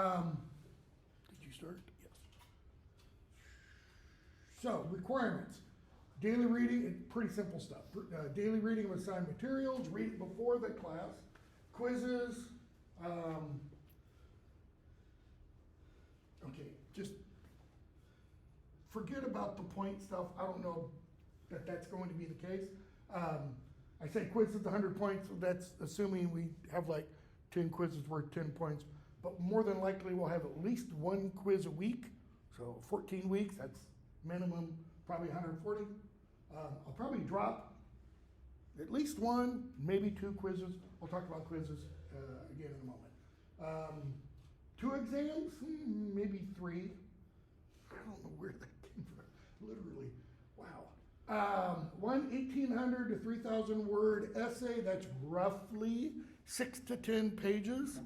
Did you start? Yes. So, requirements. Daily reading, pretty simple stuff. Daily reading of assigned materials, read it before the class, quizzes, okay, just forget about the point stuff. I don't know that that's going to be the case. I say quizzes 100 points, that's assuming we have like 10 quizzes worth 10 points, but more than likely we'll have at least one quiz a week. So 14 weeks, that's minimum, probably 140. I'll probably drop at least one, maybe two quizzes. I'll talk about quizzes again in a moment. 2 exams, maybe 3. I don't know where that came from, literally, wow. One 1,800 to 3,000 word essay, that's roughly 6 to 10 pages.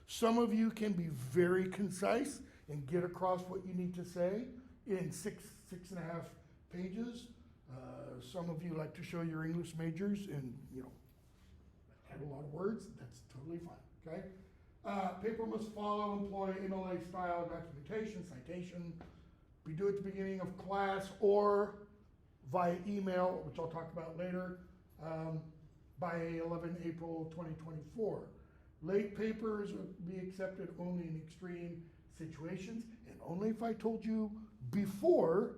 Some of you can be very concise and get across what you need to say in 6.5 pages. Some of you like to show your English majors and, add a lot of words. That's totally fine, okay? Paper must follow, employ MLA style documentation, citation. Be due at the beginning of class or via email, which I'll talk about later, by 11 April 2024. Late papers will be accepted only in extreme situations and only if I told you before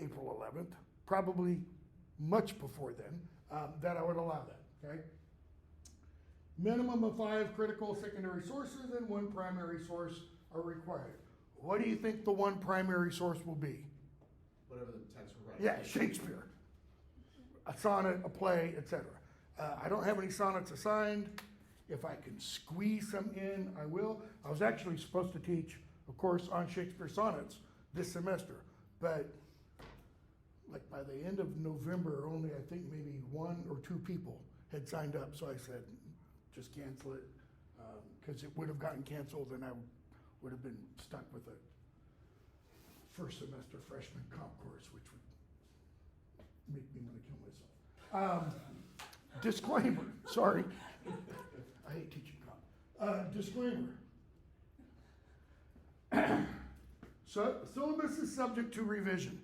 April 11th, probably much before then, that I would allow that, okay? Minimum of 5 critical secondary sources and 1 primary source are required. What do you think the 1 primary source will be? Whatever the text we're writing. Yeah, Shakespeare, a sonnet, a play, etc. I don't have any sonnets assigned. If I can squeeze some in, I will. I was actually supposed to teach a course on Shakespeare sonnets this semester, but like by the end of November, only I think maybe 1 or 2 people had signed up. So I said, just cancel it, because it would have gotten canceled and I would have been stuck with a first semester freshman comp course, which would make me want to kill myself. Disclaimer, sorry. I hate teaching comp. Disclaimer. So, syllabus is subject to revision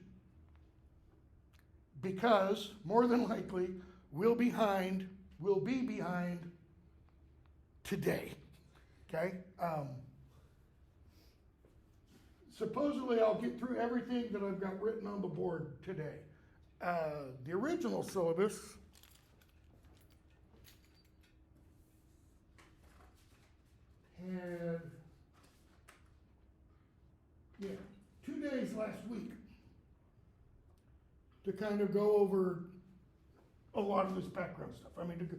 because more than likely we'll be behind today, okay? Supposedly I'll get through everything that I've got written on the board today. The original syllabus had, 2 days last week to kind of go over a lot of this background stuff. I mean,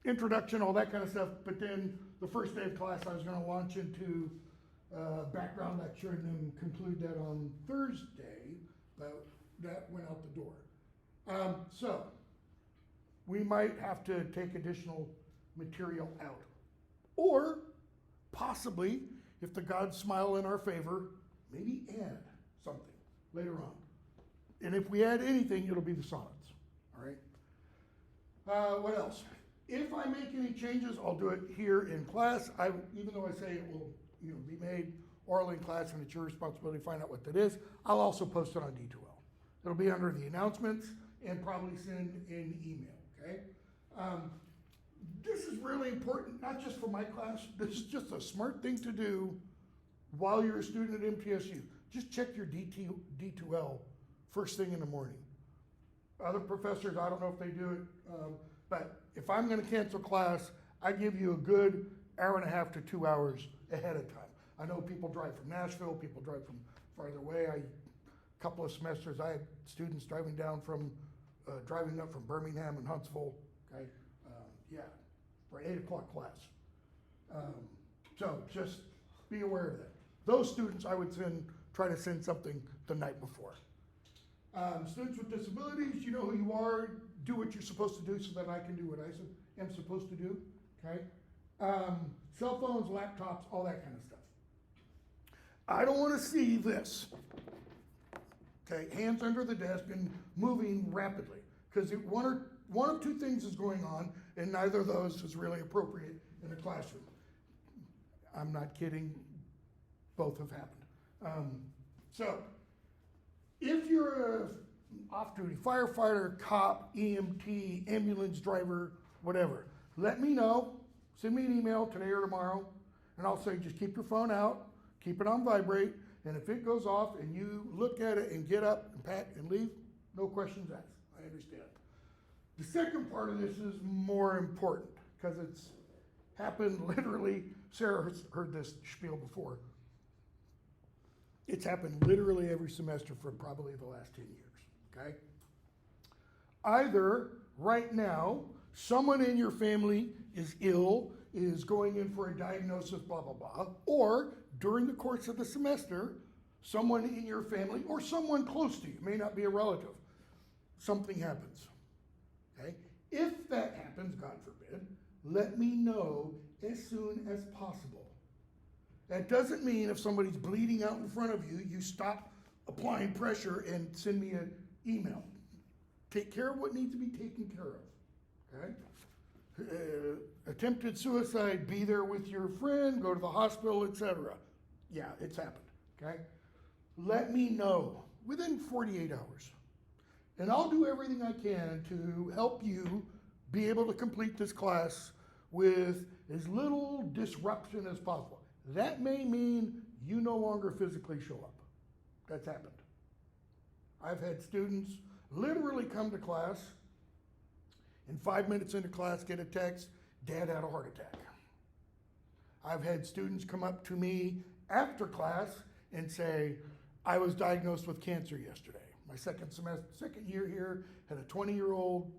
introduction, all that kind of stuff, but then the first day of class I was going to launch into background lecture and then conclude that on Thursday, but that went out the door. So we might have to take additional material out, or possibly, if the gods smile in our favor, maybe add something later on. And if we add anything, it'll be the sonnets, all right? What else? If I make any changes, I'll do it here in class. Even though I say it will be made orally in class and it's your responsibility to find out what that is, I'll also post it on D2L. It'll be under the announcements and probably send an email, okay? This is really important, not just for my class. This is just a smart thing to do while you're a student at MTSU. Just check your D2L first thing in the morning. Other professors, I don't know if they do it, but if I'm going to cancel class, I give you a good hour and a half to 2 hours ahead of time. I know people drive from Nashville, people drive from farther away. A couple of semesters, I had students driving up from Birmingham and Huntsville, okay? For 8 o'clock class. So just be aware of that. Those students, I would try to send something the night before. Students with disabilities, you know who you are, do what you're supposed to do so that I can do what I am supposed to do, okay? Cell phones, laptops, all that kind of stuff. I don't want to see this, okay? Hands under the desk and moving rapidly, because one of 2 things is going on, and neither of those is really appropriate in a classroom. I'm not kidding. Both have happened. So, if you're a off-duty firefighter, cop, EMT, ambulance driver, whatever, let me know. Send me an email today or tomorrow, and I'll say just keep your phone out, keep it on vibrate, and if it goes off and you look at it and get up and pack and leave, no questions asked. I understand. The second part of this is more important because it's happened literally. Sarah has heard this spiel before. It's happened literally every semester for probably the last 10 years, okay? Either right now, someone in your family is ill, is going in for a diagnosis, blah, blah, blah, or during the course of the semester, someone in your family or someone close to you, may not be a relative, something happens, okay? If that happens, God forbid, let me know as soon as possible. That doesn't mean if somebody's bleeding out in front of you, you stop applying pressure and send me an email. Take care of what needs to be taken care of, okay? Attempted suicide, be there with your friend, go to the hospital, etc. Yeah, it's happened, okay? Let me know within 48 hours. And I'll do everything I can to help you be able to complete this class with as little disruption as possible. That may mean you no longer physically show up. That's happened. I've had students literally come to class, and 5 minutes into class get a text, Dad had a heart attack. I've had students come up to me after class and say, I was diagnosed with cancer yesterday. My second year here, had a 20-year-old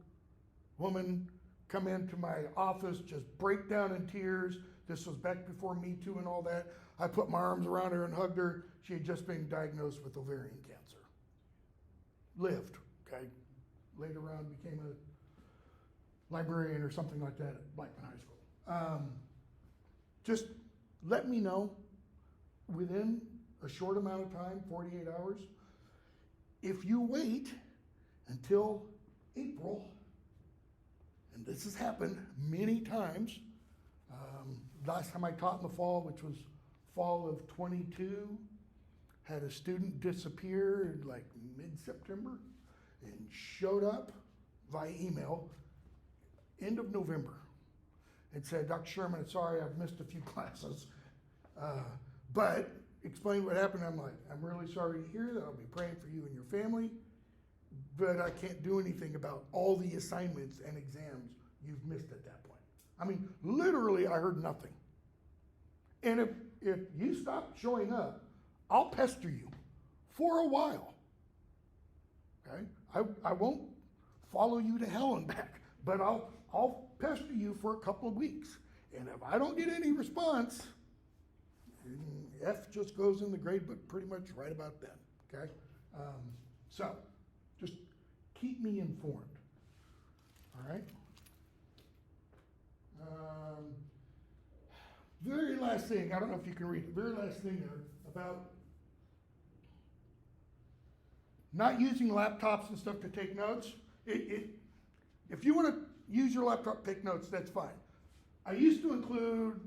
woman come into my office, just break down in tears. This was back before Me Too and all that. I put my arms around her and hugged her. She had just been diagnosed with ovarian cancer. Lived, okay? Later on became a librarian or something like that at Blackman High School. Just let me know within a short amount of time, 48 hours. If you wait until April, and this has happened many times, last time I taught in the fall, which was fall of 22, had a student disappear in like mid-September and showed up via email end of November and said, Dr. Sherman, sorry, I've missed a few classes, but explain what happened. I'm like, I'm really sorry to hear that. I'll be praying for you and your family, but I can't do anything about all the assignments and exams you've missed at that point. I mean, literally, I heard nothing. And if you stop showing up, I'll pester you for a while. Okay? I won't follow you to hell and back, but I'll pester you for a couple of weeks. And if I don't get any response, F just goes in the grade book pretty much right about then. Okay? So, just keep me informed. All right? Very last thing, I don't know if you can read it, very last thing there about not using laptops and stuff to take notes. If you want to use your laptop to take notes, that's fine. I used to include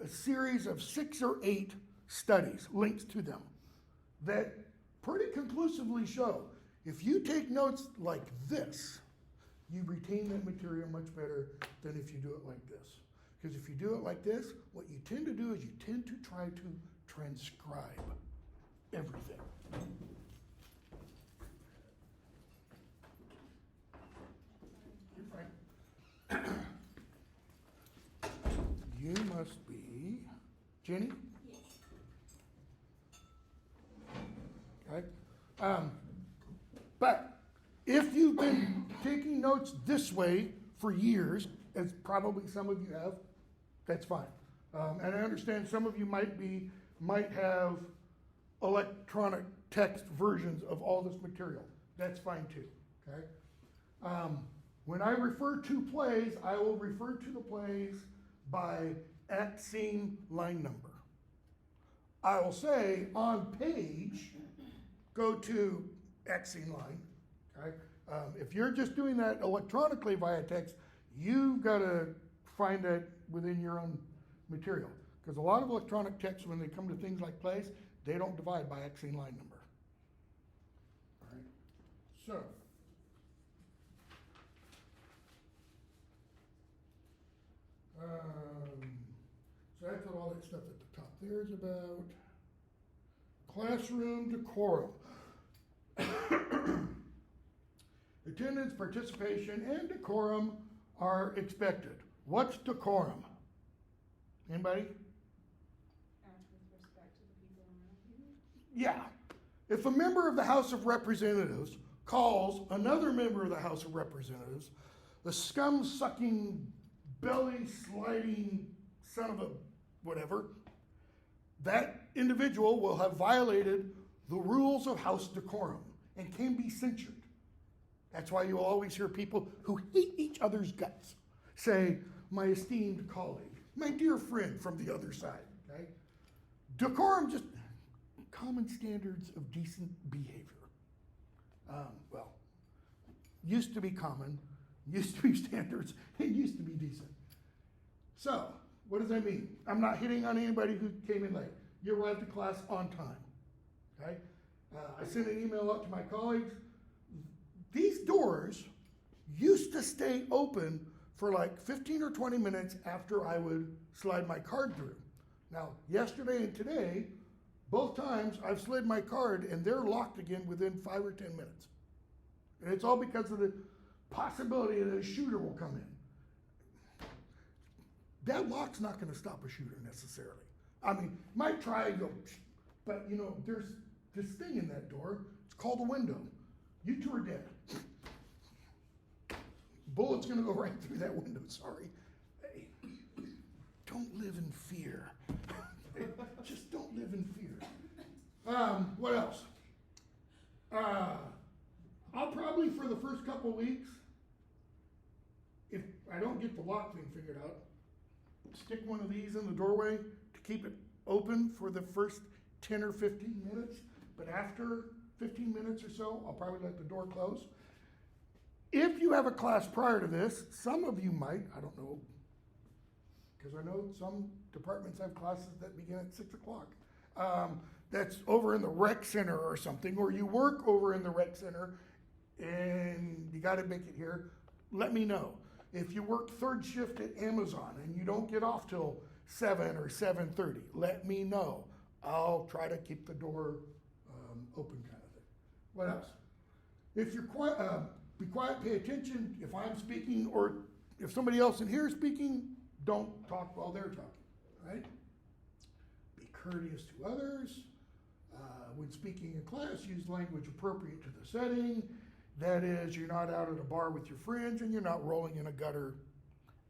a series of 6 or 8 studies, links to them, that pretty conclusively show if you take notes like this, you retain that material much better than if you do it like this. Because if you do it like this, what you tend to do is you tend to try to transcribe everything. You're fine. You must be Jenny? Yes. Okay. But if you've been taking notes this way for years, as probably some of you have, that's fine. And I understand some of you might have electronic text versions of all this material. That's fine too, okay? When I refer to plays, I will refer to the plays by at scene line number. I will say on page, go to at scene line, okay? If you're just doing that electronically via text, you've got to find that within your own material. Because a lot of electronic texts, when they come to things like place, they don't divide by Xing line number. All right, so. So that's what all that stuff at the top there is about. Classroom decorum. Attendance, participation, and decorum are expected. What's decorum? Anybody? Act with respect to the people around you. Yeah. If a member of the House of Representatives calls another member of the House of Representatives the scum-sucking, belly-sliding son of a whatever, that individual will have violated the rules of House decorum and can be censured. That's why you always hear people who hate each other's guts say, my esteemed colleague, my dear friend from the other side, okay? Decorum, just common standards of decent behavior. Well, used to be common, used to be standards, and used to be decent. So, what does that mean? I'm not hitting on anybody who came in late. You arrived to class on time, okay? I sent an email out to my colleagues. These doors used to stay open for like 15 or 20 minutes after I would slide my card through. Now, yesterday and today, both times I've slid my card and they're locked again within 5 or 10 minutes. And it's all because of the possibility that a shooter will come in. That lock's not going to stop a shooter necessarily. I mean, might try and go, but you know, there's this thing in that door. It's called a window. You two are dead. Bullet's going to go right through that window. Sorry. Hey, don't live in fear. Just don't live in fear. What else? I'll probably, for the first couple weeks, if I don't get the lock thing figured out, stick one of these in the doorway to keep it open for the first 10 or 15 minutes. But after 15 minutes or so, I'll probably let the door close. If you have a class prior to this, some of you might, I don't know, because I know some departments have classes that begin at 6 o'clock. That's over in the rec center or something, or you work over in the rec center and you got to make it here, let me know. If you work third shift at Amazon and you don't get off till 7 or 7:30, let me know. I'll try to keep the door open kind of thing. What else? If you're quiet, be quiet, pay attention. If I'm speaking or if somebody else in here is speaking, don't talk while they're talking, right? Be courteous to others. When speaking in class, use language appropriate to the setting. That is, you're not out at a bar with your friends and you're not rolling in a gutter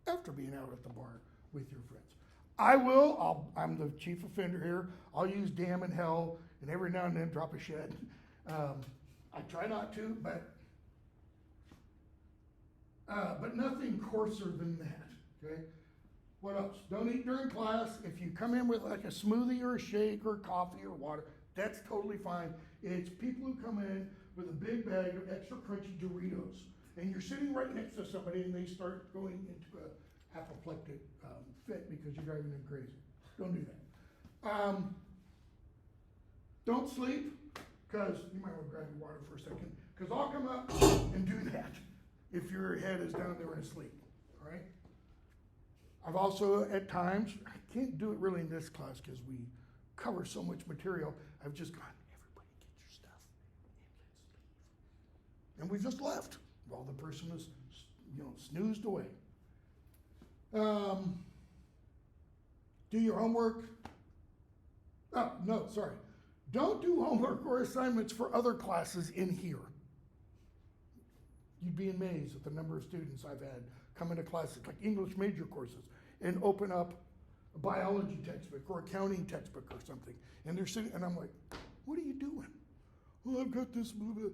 after being out at the bar with your friends. I'm the chief offender here. I'll use damn and hell and every now and then drop a shed. I try not to, but nothing coarser than that, okay? What else? Don't eat during class. If you come in with like a smoothie or a shake or coffee or water, that's totally fine. It's people who come in with a big bag of extra crunchy Doritos, and you're sitting right next to somebody and they start going into a apoplectic fit because you're driving them crazy. Don't do that. Don't sleep, because you might want to grab your water for a second, because I'll come up and do that if your head is down there and asleep, all right? I've also, at times, I can't do it really in this class because we cover so much material, I've just gone, everybody get your stuff and let's leave. And we just left while the person was, snoozed away. Do your homework. Oh, no, sorry. Don't do homework or assignments for other classes in here. You'd be amazed at the number of students I've had come into classes, like English major courses, and open up a biology textbook or accounting textbook or something. And they're sitting, and I'm like, what are you doing? Well, I've got this, blah, blah.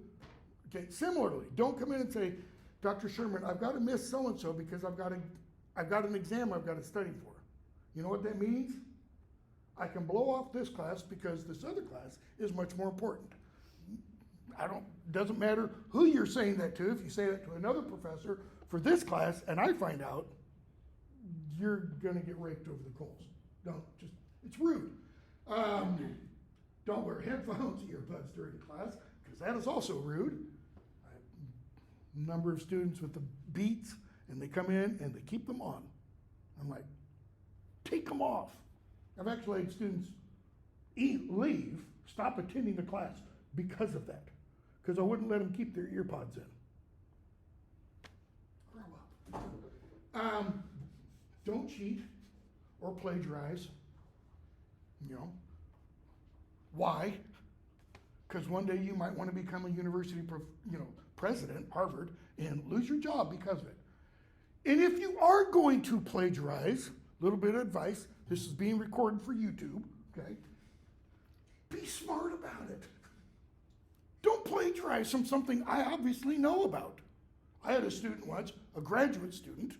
Okay, similarly, don't come in and say, Dr. Sherman, I've got to miss so-and-so because I've got an exam I've got to study for. You know what that means? I can blow off this class because this other class is much more important. Doesn't matter who you're saying that to. If you say that to another professor for this class and I find out, you're gonna get raked over the coals. It's rude. Don't wear headphones, earbuds during class, because that is also rude. I have a number of students with the Beats, and they come in and they keep them on. I'm like, take them off. I've actually had students leave, stop attending the class because of that, because I wouldn't let them keep their ear pods in. Grow up. Don't cheat or plagiarize. Why? Because one day you might want to become a university, president, Harvard, and lose your job because of it. And if you are going to plagiarize, a little bit of advice, this is being recorded for YouTube, okay? Be smart about it. Don't plagiarize from something I obviously know about. I had a student once, a graduate student,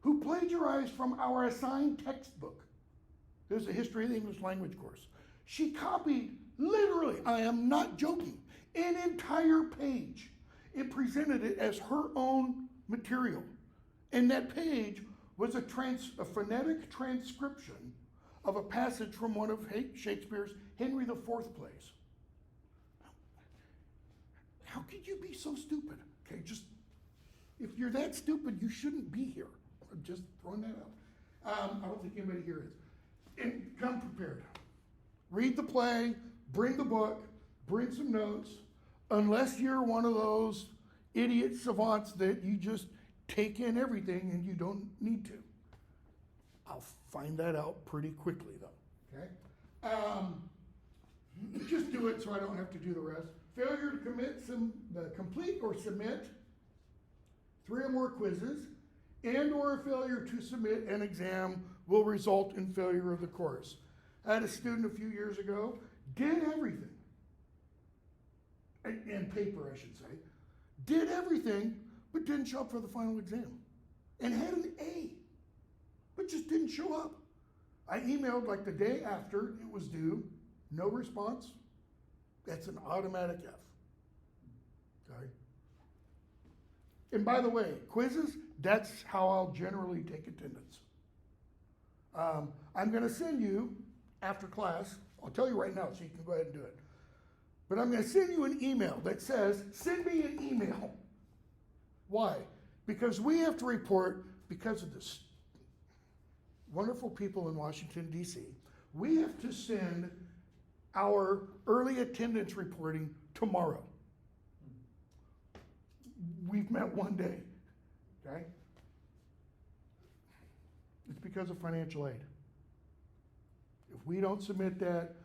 who plagiarized from our assigned textbook. There's a history of the English language course. She copied, literally, I am not joking, an entire page and presented it as her own material. And that page was a phonetic transcription of a passage from one of Shakespeare's Henry IV plays. How could you be so stupid? Okay, if you're that stupid, you shouldn't be here. I'm just throwing that out. I don't think anybody here is. And come prepared. Read the play, bring the book, bring some notes, unless you're one of those idiot savants that you just take in everything and you don't need to. I'll find that out pretty quickly though, okay? Just do it so I don't have to do the rest. Failure to complete or submit 3 or more quizzes and or a failure to submit an exam will result in failure of the course. I had a student a few years ago, did everything, and paper I should say, did everything, but didn't show up for the final exam. And had an A, but just didn't show up. I emailed like the day after it was due, no response. That's an automatic F, okay? And by the way, quizzes, that's how I'll generally take attendance. I'm gonna send you, after class, I'll tell you right now so you can go ahead and do it. But I'm gonna send you an email that says, send me an email. Why? Because we have to report, because of this wonderful people in Washington, D.C., we have to send our early attendance reporting tomorrow. We've met one day, okay? It's because of financial aid. If we don't submit that,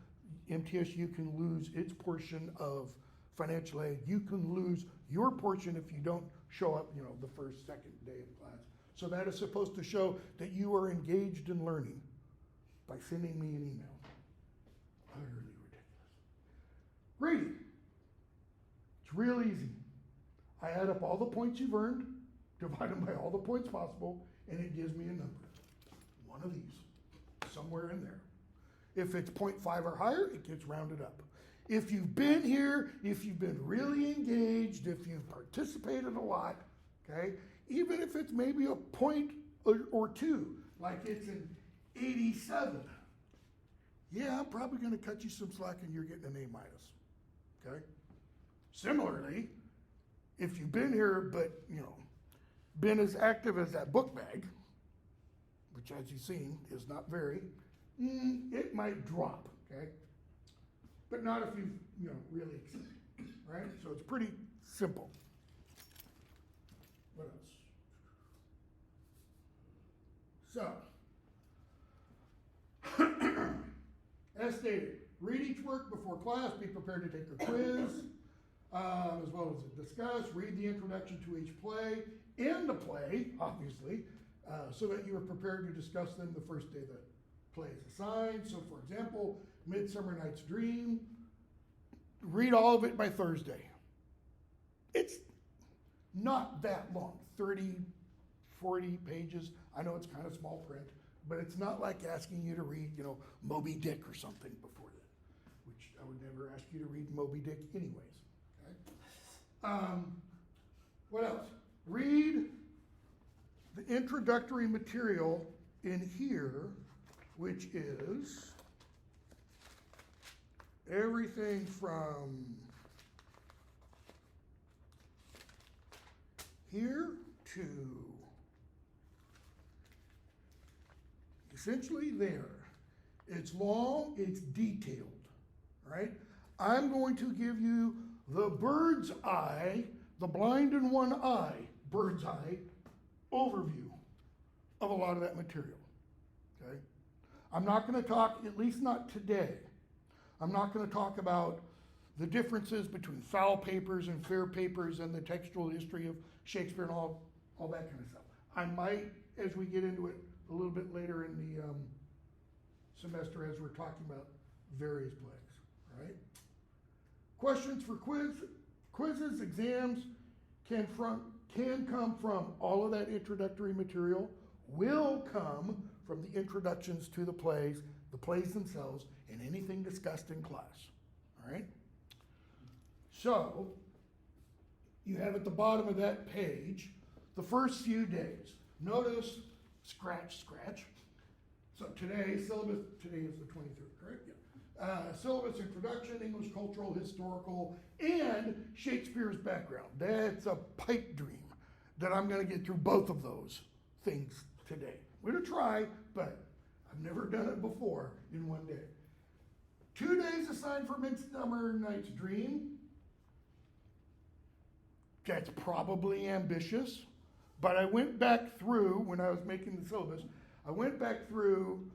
MTSU can lose its portion of financial aid. You can lose your portion if you don't show up, the first, second day of class. So that is supposed to show that you are engaged in learning by sending me an email. Utterly ridiculous. Grading. It's real easy. I add up all the points you've earned, divide them by all the points possible, and it gives me a number. One of these, somewhere in there. If it's 0.5 or higher, it gets rounded up. If you've been here, if you've been really engaged, if you've participated a lot, okay, even if it's maybe a point or two, like it's an 87, yeah, I'm probably going to cut you some slack and you're getting an A-, okay? Similarly, if you've been here but, been as active as that book bag, which as you've seen is not very, it might drop, okay? But not if you've, really exceeded, right? So it's pretty simple. What else? So, as stated, read each work before class, be prepared to take a quiz, as well as discuss, read the introduction to each play, and the play, obviously, so that you are prepared to discuss them the first day the play is assigned. So for example, Midsummer Night's Dream, read all of it by Thursday. It's not that long, 30, 40 pages. I know it's kind of small print, but it's not like asking you to read, Moby Dick or something before that, which I would never ask you to read Moby Dick anyways. Okay? What else? Read the introductory material in here which is everything from here to essentially there. It's long, it's detailed, right? I'm going to give you the bird's eye, the blind in one eye, bird's eye overview of a lot of that material, okay? I'm not going to talk, at least not today, I'm not going to talk about the differences between foul papers and fair papers and the textual history of Shakespeare and all that kind of stuff. I might, as we get into it a little bit later in the semester, as we're talking about various plays, right? Questions for quizzes, exams can come from all of that introductory material, will come from the introductions to the plays themselves, and anything discussed in class, all right? So, you have at the bottom of that page, the first few days. Notice, scratch. So today, syllabus, today is the 23rd, correct? Yeah. Syllabus introduction, English cultural, historical, and Shakespeare's background. That's a pipe dream that I'm gonna get through both of those things today. We're gonna try, but I've never done it before in one day. 2 days assigned for Midsummer Night's Dream. That's probably ambitious, but I went back through, when I was making the syllabus, I went back through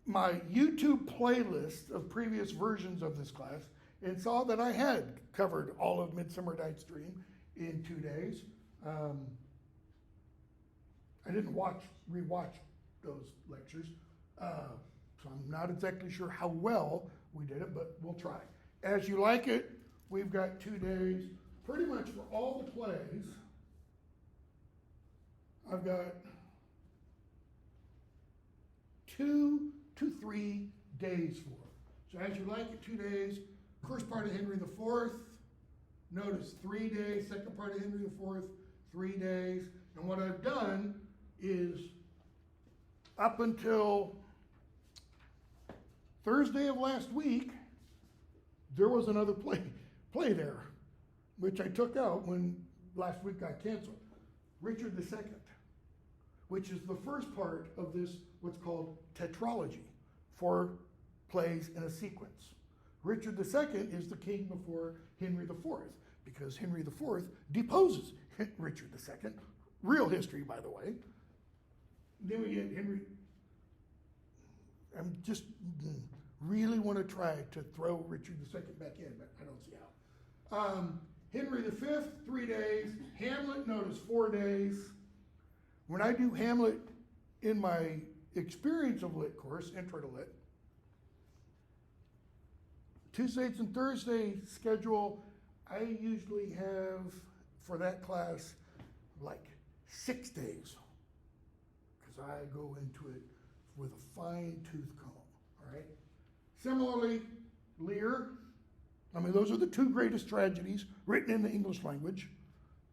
my YouTube playlist of previous versions of this class and saw that I had covered all of Midsummer Night's Dream in 2 days. I didn't rewatch those lectures, so I'm not exactly sure how well we did it, but we'll try. As you like it, we've got 2 days, pretty much for all the plays. I've got 2 to 3 days for. So as you like it, 2 days. First part of Henry IV, notice 3 days. Second part of Henry IV, 3 days. And what I've done is up until Thursday of last week, there was another play there, which I took out when last week got canceled. Richard II, which is the first part of this, what's called tetralogy, 4 plays in a sequence. Richard II is the king before Henry IV, because Henry IV deposes Richard II. Real history, by the way. Then we get Henry. I'm just really want to try to throw Richard II back in, but I don't see how. Henry V, 3 days. Hamlet, notice 4 days. When I do Hamlet in my Experience of Lit course, Intro to Lit, Tuesdays and Thursday schedule, I usually have, for that class, like 6 days, because I go into it with a fine-tooth comb, all right? Similarly, Lear, I mean, those are the 2 greatest tragedies written in the English language,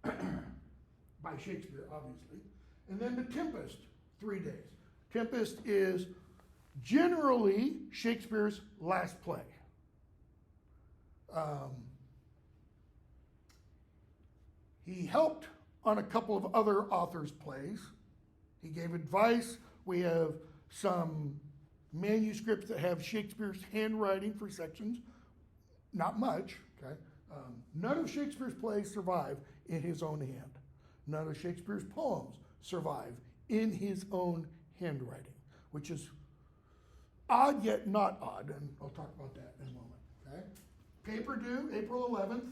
by Shakespeare, obviously. And then The Tempest, 3 days. Tempest is generally Shakespeare's last play. He helped on a couple of other authors' plays. He gave advice. We have some manuscripts that have Shakespeare's handwriting for sections. Not much, okay? None of Shakespeare's plays survive in his own hand. None of Shakespeare's poems survive in his own handwriting, which is odd yet not odd, and I'll talk about that in a moment, okay? Paper due, April 11th.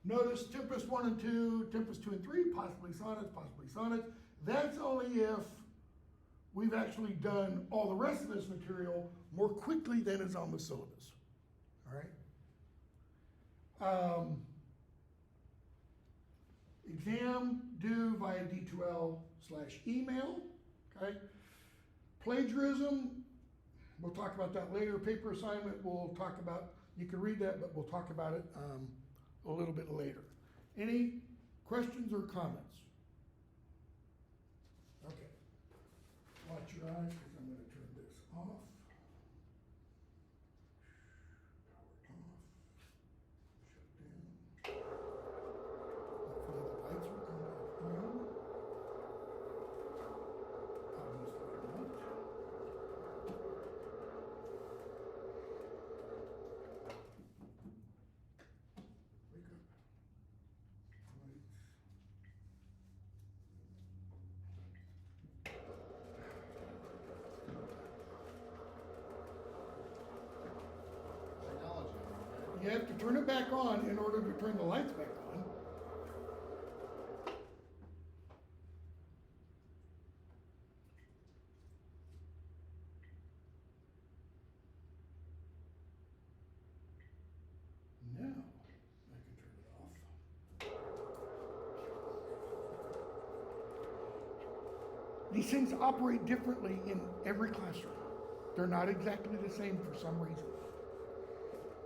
Notice Tempest 1 and 2, Tempest 2 and 3, possibly sonnets. That's only if we've actually done all the rest of this material more quickly than is on the syllabus, all right? Exam due via D2L/email, okay? Plagiarism, we'll talk about that later. Paper assignment, we'll talk about, you can read that, but we'll talk about it a little bit later. Any questions or comments? Okay. watch your eyes, because I'm gonna turn this off. Power off. Shut down. Hopefully the lights will come back on. Obviously not. Wake up. Lights. Technology, okay? You have to turn it back on in order to turn the lights back on. Now, I can turn it off. These things operate differently in every classroom. They're not exactly the same for some reason.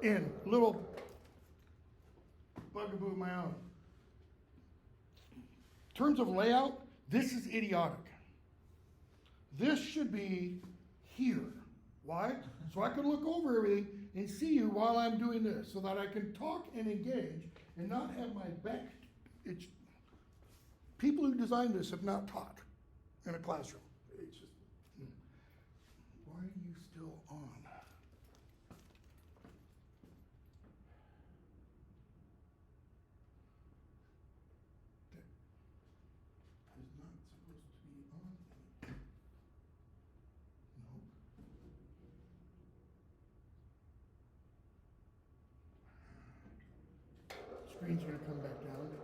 And little bugaboo of my own. In terms of layout, this is idiotic. This should be here. Why? So I can look over everything and see you while I'm doing this, so that I can talk and engage and not have my back. It's, people who designed this have not taught in a classroom. It's just, why are you still on? That is not supposed to be on. Nope. Screen's gonna come back down. It's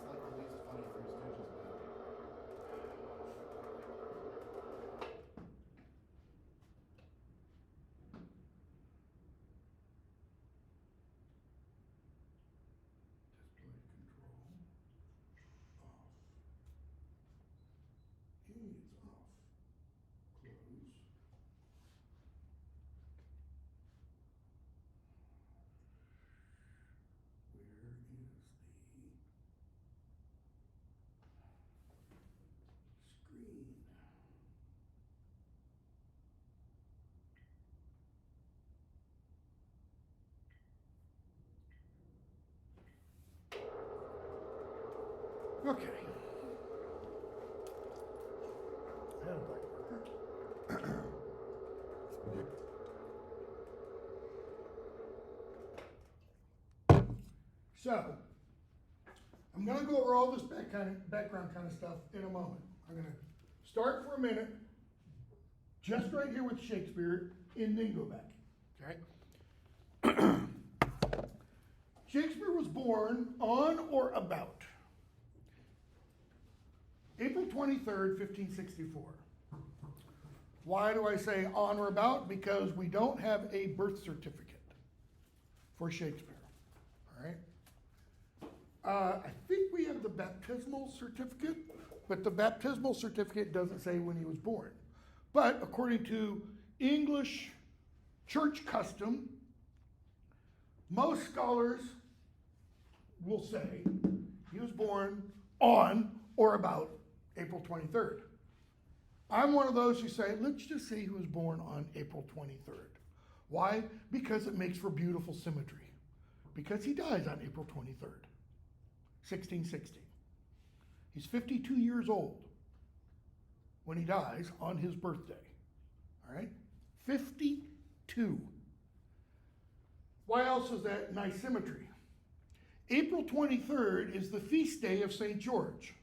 like the least funny Three Stooges movie. Display control off. Okay, it's off. Close. Where is the screen? Okay. I had a black marker. So, I'm going to go over all this background kind of stuff in a moment. I'm going to start for a minute, just right here with Shakespeare, and then go back. Okay? Shakespeare was born on or about April 23rd, 1564. Why do I say on or about? Because we don't have a birth certificate for Shakespeare. All right? I think we have the baptismal certificate, but the baptismal certificate doesn't say when he was born. But according to English church custom, most scholars will say he was born on or about April 23rd. I'm one of those who say, let's just say he was born on April 23rd. Why? Because it makes for beautiful symmetry. Because he dies on April 23rd. 1660. He's 52 years old when he dies on his birthday. All right? 52. Why else is that nice symmetry? April 23rd is the feast day of St. George.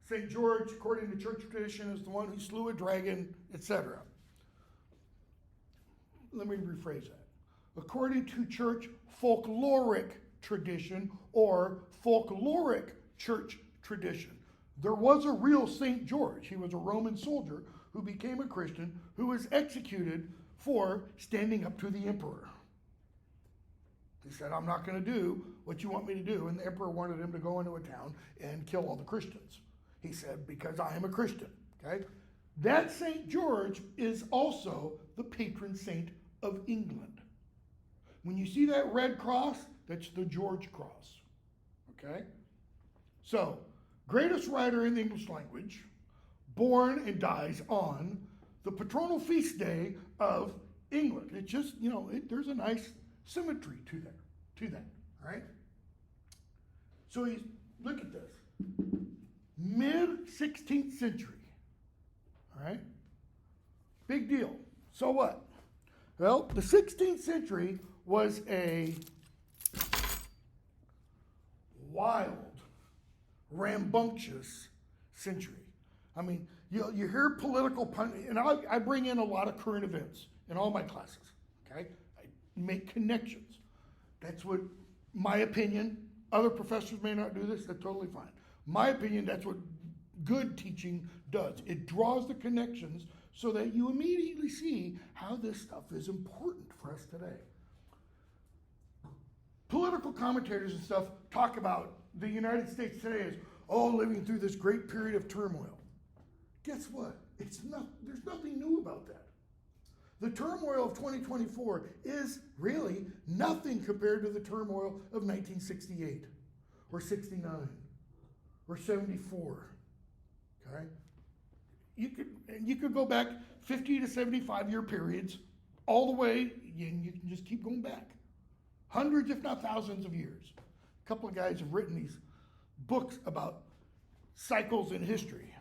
St. George, according to church tradition, is the one who slew a dragon, etc. Let me rephrase that. According to church folkloric tradition or folkloric church tradition, there was a real St. George. He was a Roman soldier who became a Christian who was executed for standing up to the emperor. He said, I'm not going to do what you want me to do. And the emperor wanted him to go into a town and kill all the Christians. He said, because I am a Christian. Okay? That St. George is also the patron saint of England. When you see that red cross, that's the George cross. Okay? So, greatest writer in the English language, born and dies on the patronal feast day of England. It just, there's a nice symmetry to that, all right? So look at this. Mid-16th century, all right? Big deal. So what? Well, the 16th century was a wild, rambunctious century. I mean, you hear political pun, and I bring in a lot of current events in all my classes, okay? I make connections. That's what, my opinion, other professors may not do this, that's totally fine. My opinion, that's what good teaching does. It draws the connections so that you immediately see how this stuff is important for us today. Political commentators and stuff talk about the United States today as, living through this great period of turmoil. Guess what? There's nothing new about that. The turmoil of 2024 is really nothing compared to the turmoil of 1968 or 69 or 74. Okay? You could go back 50 to 75 year periods all the way, and you can just keep going back. Hundreds, if not thousands of years. A couple of guys have written these books about cycles in history.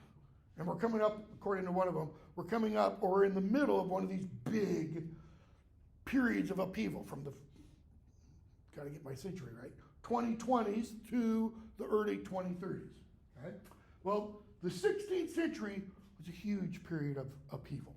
And we're coming up, according to one of them, we're in the middle of one of these big periods of upheaval from gotta get my century right, 2020s to the early 2030s. Okay? Well, the 16th century was a huge period of upheaval.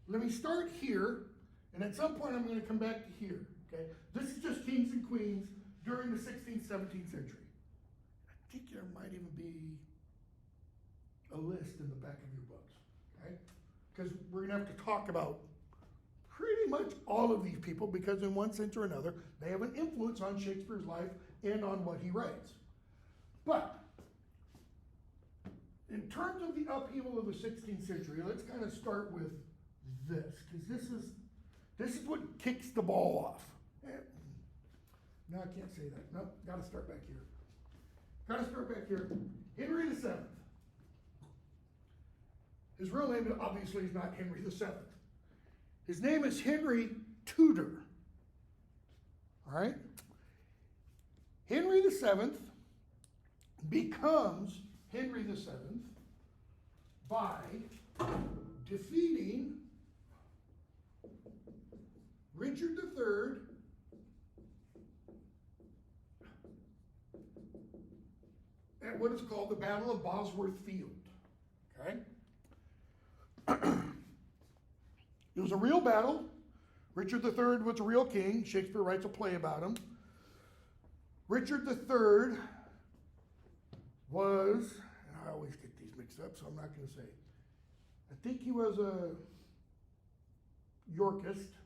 Let me start here, and at some point I'm going to come back to here. Okay, this is just kings and queens during the 16th, 17th century. I think there might even be a list in the back of your books. Okay, because we're going to have to talk about pretty much all of these people, because in one sense or another, they have an influence on Shakespeare's life and on what he writes. But in terms of the upheaval of the 16th century, let's kind of start with this, because this is what kicks the ball off. No, I can't say that. No, gotta start back here. Henry VII. His real name obviously is not Henry VII. His name is Henry Tudor. All right? Henry VII becomes Henry VII by defeating Richard III at what is called the Battle of Bosworth Field. Okay? It was a real battle. Richard III was a real king. Shakespeare writes a play about him. Richard III was, and I always get these mixed up, so I'm not going to say. I think he was a Yorkist.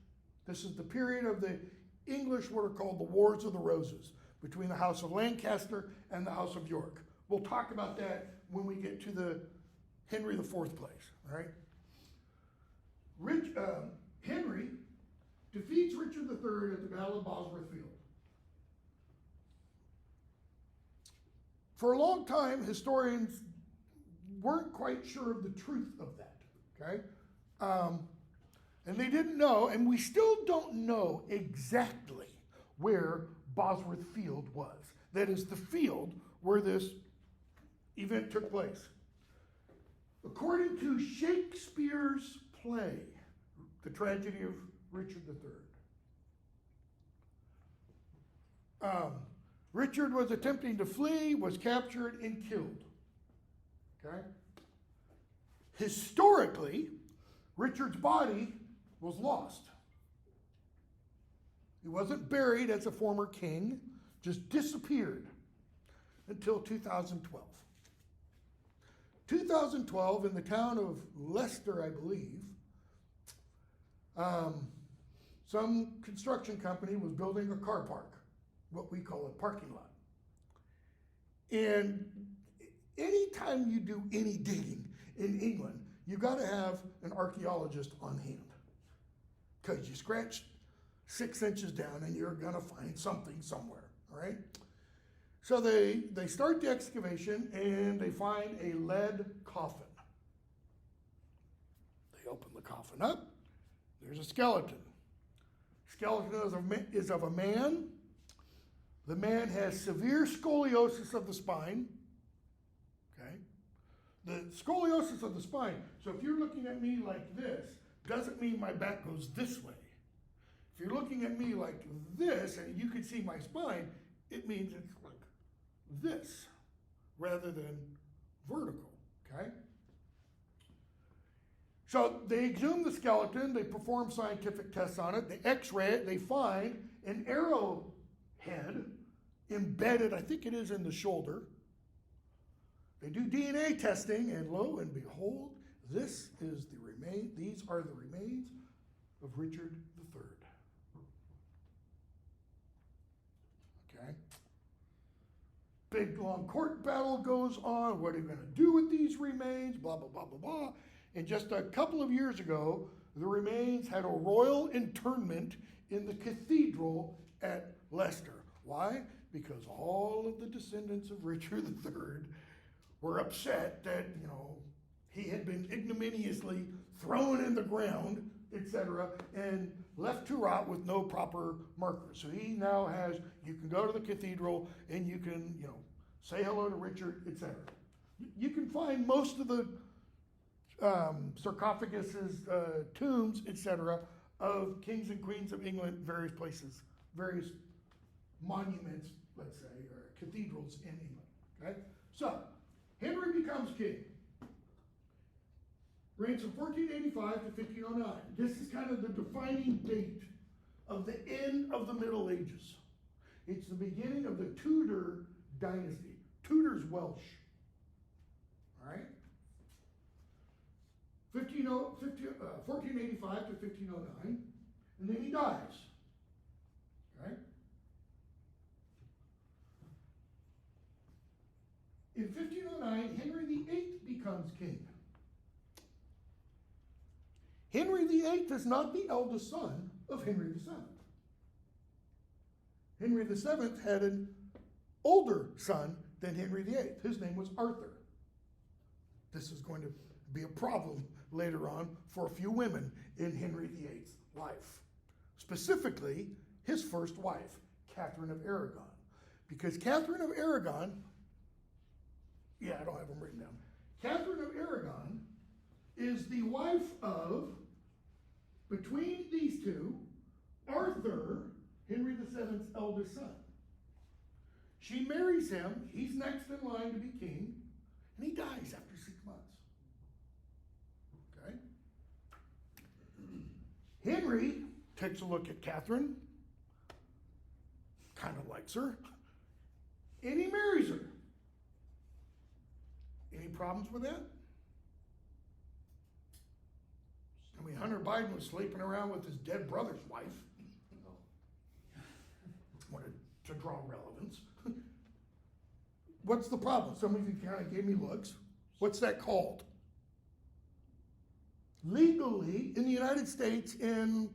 This is the period of the English, what are called the Wars of the Roses, between the House of Lancaster and the House of York. We'll talk about that when we get to the Henry IV place, all right? Henry defeats Richard III at the Battle of Bosworth Field. For a long time, historians weren't quite sure of the truth of that, okay? And they didn't know, and we still don't know exactly where Bosworth Field was. That is the field where this event took place. According to Shakespeare's play, The Tragedy of Richard III, Richard was attempting to flee, was captured, and killed. Okay? Historically, Richard's body was lost. He wasn't buried as a former king, just disappeared until 2012. 2012, in the town of Leicester, I believe, some construction company was building a car park, what we call a parking lot. And anytime you do any digging in England, you got to have an archaeologist on hand. Because you scratch 6 inches down and you're going to find something somewhere, all right? So they start the excavation and they find a lead coffin. They open the coffin up. There's a skeleton. Skeleton is of a man. The man has severe scoliosis of the spine. Okay? The scoliosis of the spine. So if you're looking at me like this, doesn't mean my back goes this way. If you're looking at me like this and you can see my spine, it means it's like this rather than vertical. Okay? So they exhume the skeleton, they perform scientific tests on it, they x-ray it, they find an arrowhead embedded, I think it is in the shoulder. They do DNA testing, and lo and behold, these are the remains of Richard III. Okay? Big long court battle goes on. What are you going to do with these remains? Blah, blah, blah, blah, blah. And just a couple of years ago, the remains had a royal interment in the cathedral at Leicester. Why? Because all of the descendants of Richard III were upset that, he had been ignominiously thrown in the ground, etc., and left to rot with no proper markers. So he now has, you can go to the cathedral and you can, say hello to Richard, etc. You can find most of the sarcophaguses, tombs, etc., of kings and queens of England, various places, various monuments, let's say, or cathedrals in England. Okay? So, Henry becomes king. Reigns from 1485 to 1509. This is kind of the defining date of the end of the Middle Ages. It's the beginning of the Tudor dynasty. Tudor's Welsh. All right? 1485 to 1509, and then he dies. Okay? In 1509, Henry VIII becomes king. Henry VIII is not the eldest son of Henry VII. Henry VII had an older son than Henry VIII. His name was Arthur. This is going to be a problem later on for a few women in Henry VIII's life. Specifically, his first wife, Catherine of Aragon. Because Catherine of Aragon, I don't have them written down. Catherine of Aragon is the wife of, between these two, Arthur, Henry VII's eldest son. She marries him, he's next in line to be king, and he dies after 6 months. Okay? Henry takes a look at Catherine, kind of likes her, and he marries her. Any problems with that? I mean, Hunter Biden was sleeping around with his dead brother's wife. Wanted to draw relevance. What's the problem? Some of you kind of gave me looks. What's that called? Legally, in the United States, in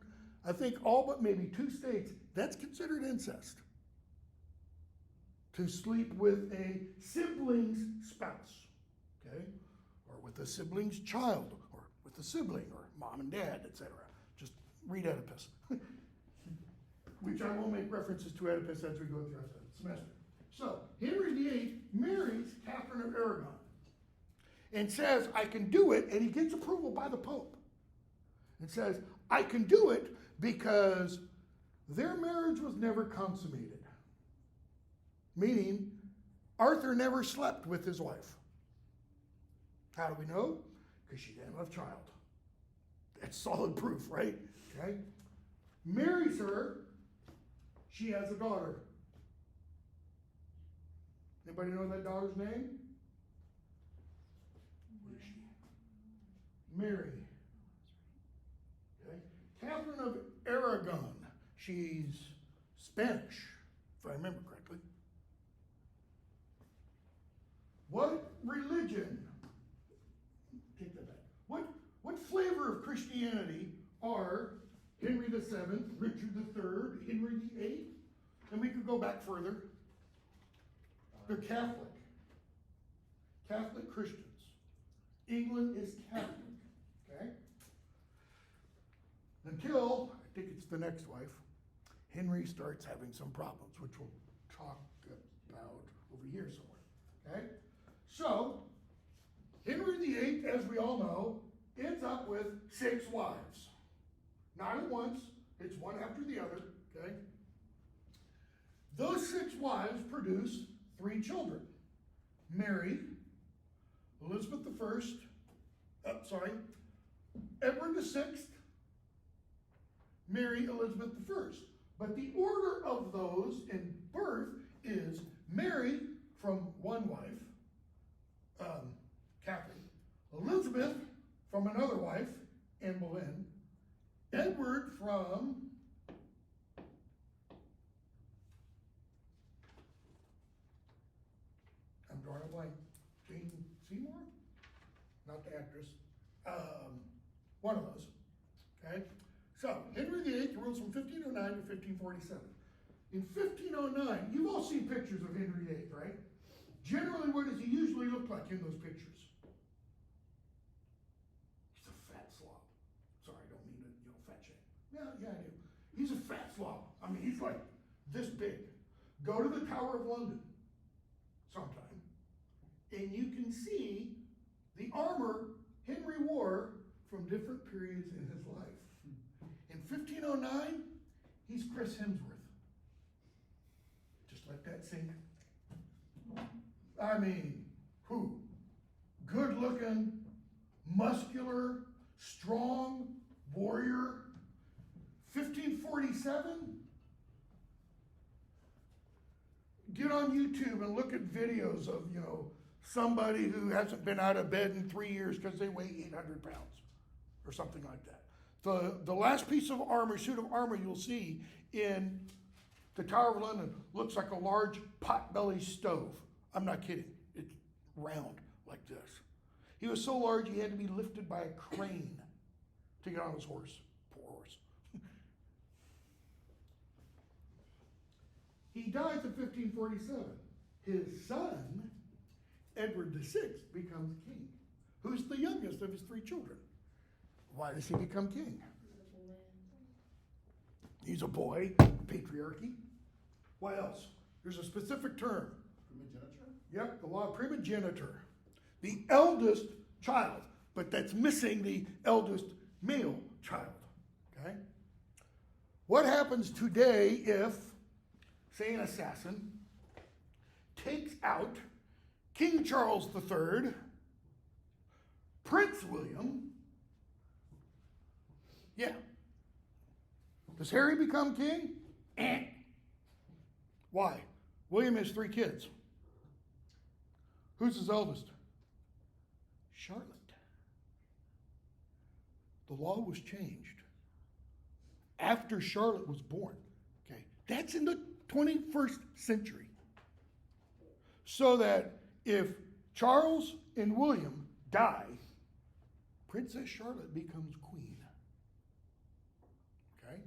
I think all but maybe 2 states, that's considered incest. To sleep with a sibling's spouse, okay? Or with a sibling's child, or with a sibling, or mom and dad, etc. Just read Oedipus. Which I will make references to Oedipus as we go throughout the semester. So, Henry VIII marries Catherine of Aragon and says, I can do it, and he gets approval by the Pope. And says, I can do it because their marriage was never consummated. Meaning, Arthur never slept with his wife. How do we know? Because she didn't have a child. That's solid proof, right? Okay. Marries her, she has a daughter. Anybody know that daughter's name? Where is she? Mary. Okay. Catherine of Aragon. She's Spanish, if I remember correctly. What religion flavor of Christianity are Henry VII, Richard III, Henry VIII, and we could go back further. They're Catholic. Catholic Christians. England is Catholic, okay? Until, I think it's the next wife, Henry starts having some problems, which we'll talk about over here somewhere, okay? So, Henry VIII, as we all know, ends up with 6 wives. Not at once, it's one after the other, okay? Those 6 wives produce 3 children. Mary, Elizabeth Edward VI, Mary, Elizabeth I. But the order of those in birth is Mary from one wife, Catherine, Elizabeth from another wife, Anne Boleyn, Edward from I'm drawing a blank. Jane Seymour? Not the actress. One of those. Okay? So, Henry VIII rules from 1509 to 1547. In 1509, you've all seen pictures of Henry VIII, right? Generally, what does he usually look like in those pictures? He's a fat slob. Sorry, I don't mean to, fat shame. Yeah, I do. He's a fat slob. I mean, he's like this big. Go to the Tower of London sometime, and you can see the armor Henry wore from different periods in his life. In 1509, he's Chris Hemsworth. Just let that sink. I mean, who? Good looking, muscular, strong, warrior. 1547, get on YouTube and look at videos of, somebody who hasn't been out of bed in 3 years because they weigh 800 pounds or something like that. The last piece of armor, suit of armor you'll see in the Tower of London looks like a large pot-belly stove. I'm not kidding. It's round like this. He was so large he had to be lifted by a crane to get on his horse. Poor horse. He dies in 1547. His son, Edward VI, becomes king. Who's the youngest of his 3 children? Why does he become king? He's a boy. Patriarchy. What else? There's a specific term. Primogeniture? Yep, the law of primogeniture. The eldest child, but that's missing the eldest male child. Okay? What happens today if, say, an assassin takes out King Charles III, Prince William? Yeah. Does Harry become king? Why? William has 3 kids. Who's his eldest? Charlotte. The law was changed after Charlotte was born. Okay, that's in the 21st century. So that if Charles and William die, Princess Charlotte becomes queen. Okay?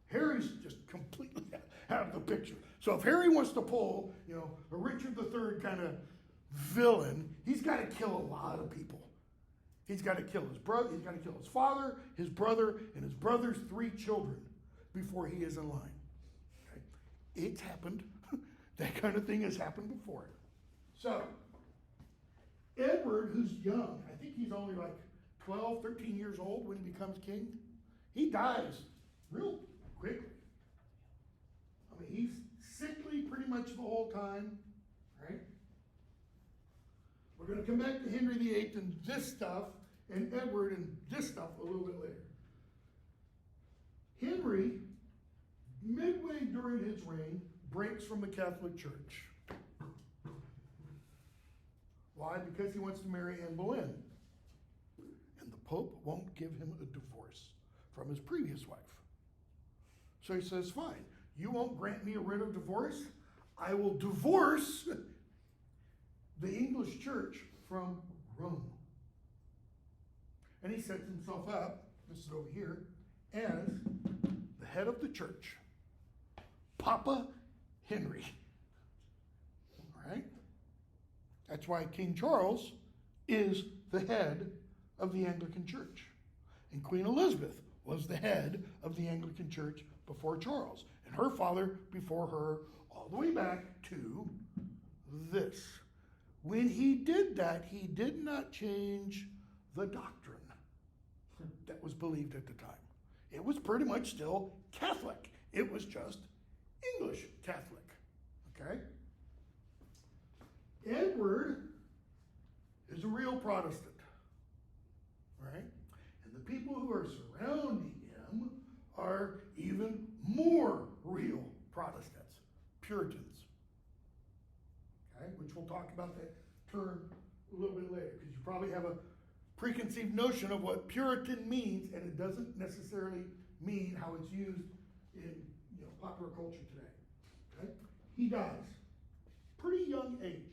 Harry's just completely out of the picture. So if Harry wants to pull, a Richard III kind of villain, he's got to kill a lot of people. He's got to kill his brother, he's got to kill his father, his brother, and his brother's 3 children before he is in line. Okay? It's happened. That kind of thing has happened before. So, Edward, who's young, I think he's only like 12, 13 years old when he becomes king, he dies real quickly. I mean, he's sickly pretty much the whole time, right? We're going to come back to Henry VIII and this stuff, and Edward and this stuff a little bit later. Henry, midway during his reign, breaks from the Catholic Church. Why? Because he wants to marry Anne Boleyn. And the Pope won't give him a divorce from his previous wife. So he says, fine, you won't grant me a writ of divorce? I will divorce the English church from Rome. And he sets himself up, this is over here, as the head of the church, Papa Henry. All right? That's why King Charles is the head of the Anglican Church. And Queen Elizabeth was the head of the Anglican Church before Charles. And her father before her, all the way back to this. When he did that, he did not change the doctrine that was believed at the time. It was pretty much still Catholic. It was just English Catholic. Okay? Edward is a real Protestant. Right? And the people who are surrounding him are even more real Protestants, Puritans. Okay? Which we'll talk about that term a little bit later, because you probably have a preconceived notion of what Puritan means, and it doesn't necessarily mean how it's used in popular culture today. Okay? He dies, pretty young age.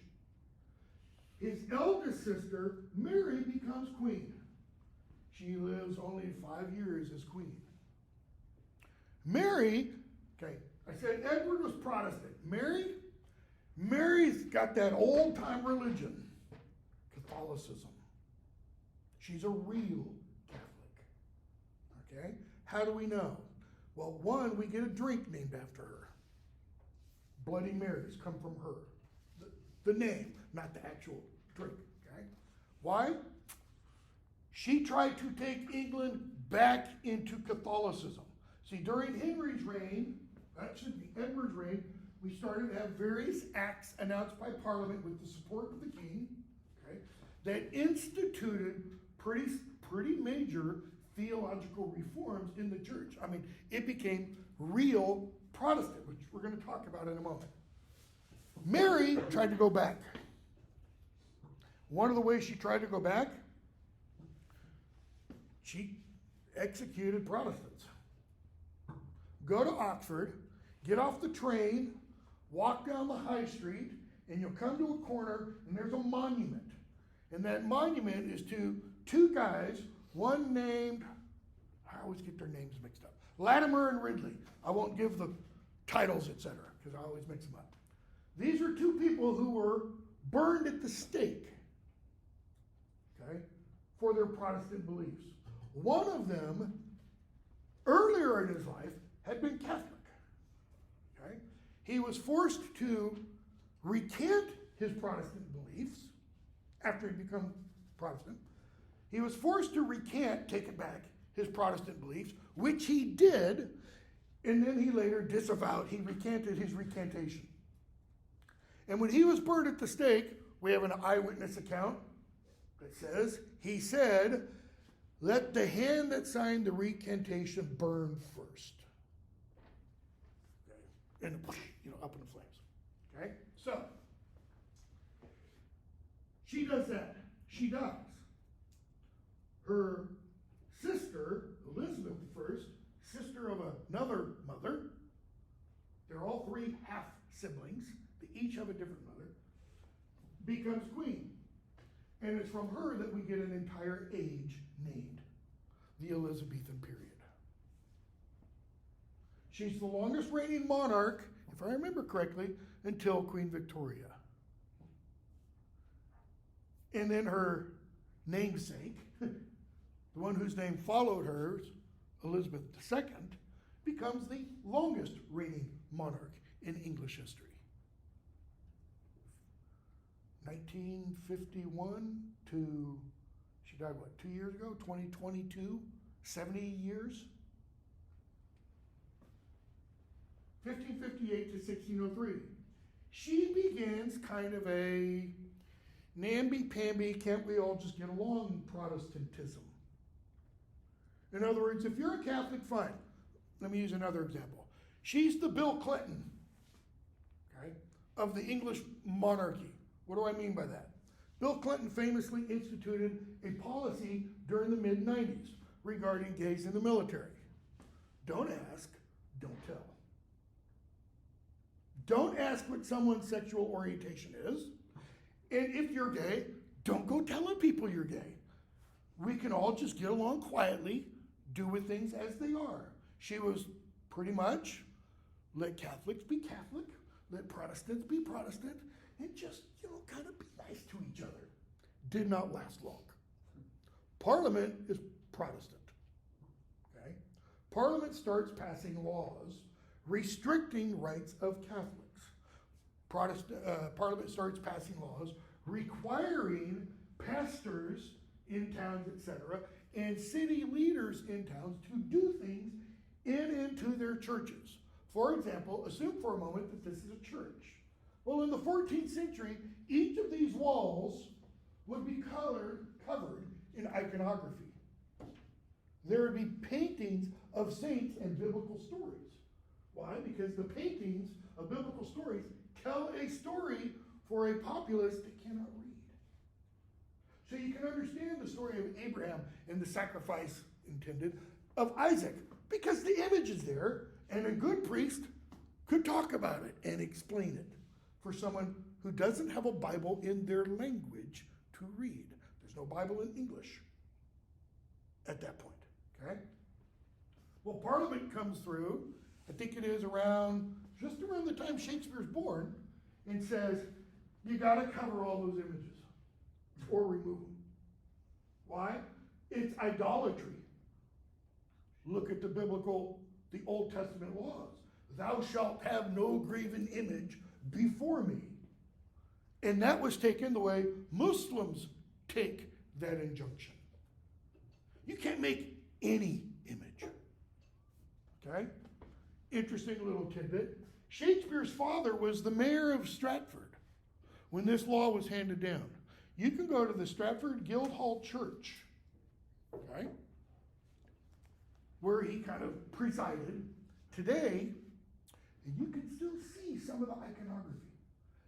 His eldest sister, Mary, becomes queen. She lives only 5 years as queen. Mary, okay, I said Edward was Protestant. Mary's got that old-time religion, Catholicism. She's a real Catholic. Okay? How do we know? Well, one, we get a drink named after her. Bloody Marys come from her. The name, not the actual drink. Okay? Why? She tried to take England back into Catholicism. See, during Henry's reign, Edward's reign, we started to have various acts announced by Parliament with the support of the king, okay, that instituted pretty major theological reforms in the church. I mean, it became real Protestant, which we're going to talk about in a moment. Mary tried to go back. One of the ways she tried to go back, she executed Protestants. Go to Oxford, get off the train, walk down the high street, and you'll come to a corner, and there's a monument. And that monument is to two guys, one named, I always get their names mixed up, Latimer and Ridley. I won't give the titles, etc., because I always mix them up. These are two people who were burned at the stake, okay, for their Protestant beliefs. One of them, earlier in his life, had been Catholic. Okay? He was forced to recant his Protestant beliefs after he'd become Protestant. He was forced to take it back, his Protestant beliefs, which he did, and then he later disavowed. He recanted his recantation. And when he was burned at the stake, we have an eyewitness account that says, he said, "Let the hand that signed the recantation burn first." Okay. And up in the flames. Okay? So, she does that. She dies. Her sister, Elizabeth I, sister of another mother, they're all three half-siblings, they each have a different mother, becomes queen. And it's from her that we get an entire age named, the Elizabethan period. She's the longest reigning monarch, if I remember correctly, until Queen Victoria. And then her namesake, the one whose name followed hers, Elizabeth II, becomes the longest reigning monarch in English history. 1951 to, she died what, 2 years ago? 2022, 70 years? 1558 to 1603. She begins kind of a namby-pamby, can't we all just get along Protestantism. In other words, if you're a Catholic, fine. Let me use another example. She's the Bill Clinton, okay, of the English monarchy. What do I mean by that? Bill Clinton famously instituted a policy during the mid-90s regarding gays in the military. Don't ask, don't tell. Don't ask what someone's sexual orientation is. And if you're gay, don't go telling people you're gay. we can all just get along quietly, do with things as they are. She was pretty much, let Catholics be Catholic, let Protestants be Protestant, and just, kind of be nice to each other. Did not last long. Parliament is Protestant. Okay? Parliament starts passing laws restricting rights of Catholics. Parliament starts passing laws requiring pastors in towns, etc., and city leaders in towns to do things into their churches. For example, assume for a moment that this is a church. Well, in the 14th century, each of these walls would be covered in iconography. There would be paintings of saints and biblical stories. Why? Because the paintings of biblical stories tell a story for a populace that cannot read. So you can understand the story of Abraham and the sacrifice intended of Isaac, because the image is there, and a good priest could talk about it and explain it for someone who doesn't have a Bible in their language to read. There's no Bible in English at that point, okay? Well, Parliament comes through, I think it is just around the time Shakespeare's born, and says, you gotta cover all those images or remove them. Why? It's idolatry. Look at the Old Testament laws. Thou shalt have no graven image before me. And that was taken the way Muslims take that injunction. You can't make any image. Okay? Interesting little tidbit. Shakespeare's father was the mayor of Stratford when this law was handed down. You can go to the Stratford Guildhall Church, okay, where he kind of presided today, and you can still see some of the iconography.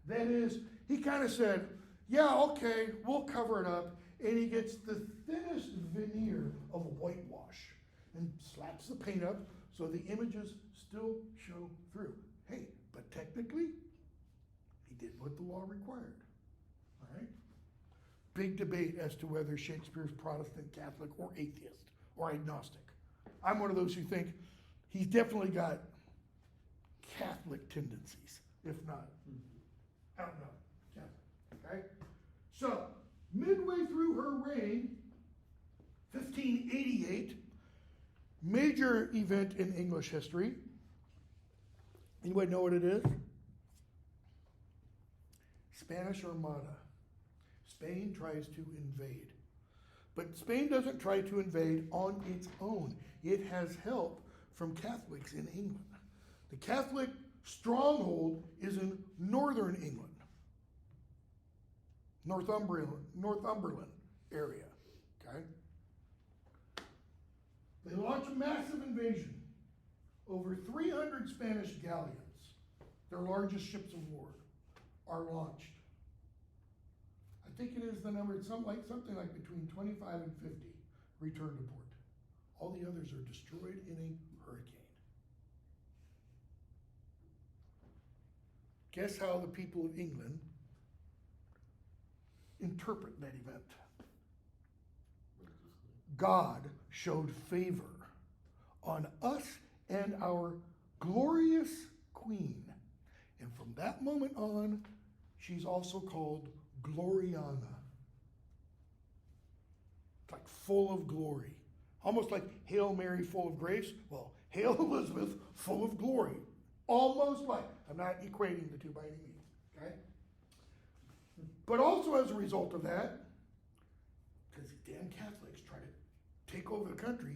That is, he kind of said, yeah, okay, we'll cover it up, and he gets the thinnest veneer of whitewash and slaps the paint up so the images still show through. Hey, but technically, he did what the law required. All right? Big debate as to whether Shakespeare's Protestant, Catholic, or atheist, or agnostic. I'm one of those who think he's definitely got Catholic tendencies, if not, I don't know, Catholic, okay? So, midway through her reign, 1588, major event in English history. Anybody know what it is? Spanish Armada. Spain tries to invade. But Spain doesn't try to invade on its own. It has help from Catholics in England. The Catholic stronghold is in northern England, Northumberland area, okay? They launch a massive invasion. Over 300 Spanish galleons, their largest ships of war, are launched. I think it is the number, it's something like between 25 and 50 return to port. All the others are destroyed in a hurricane. Guess how the people of England interpret that event? God showed favor on us and our glorious queen. And from that moment on, she's also called Gloriana. It's like full of glory. Almost like Hail Mary, full of grace. Well, Hail Elizabeth, full of glory. Almost like. I'm not equating the two by any means, okay? But also as a result of that, because these damn Catholics try to take over the country,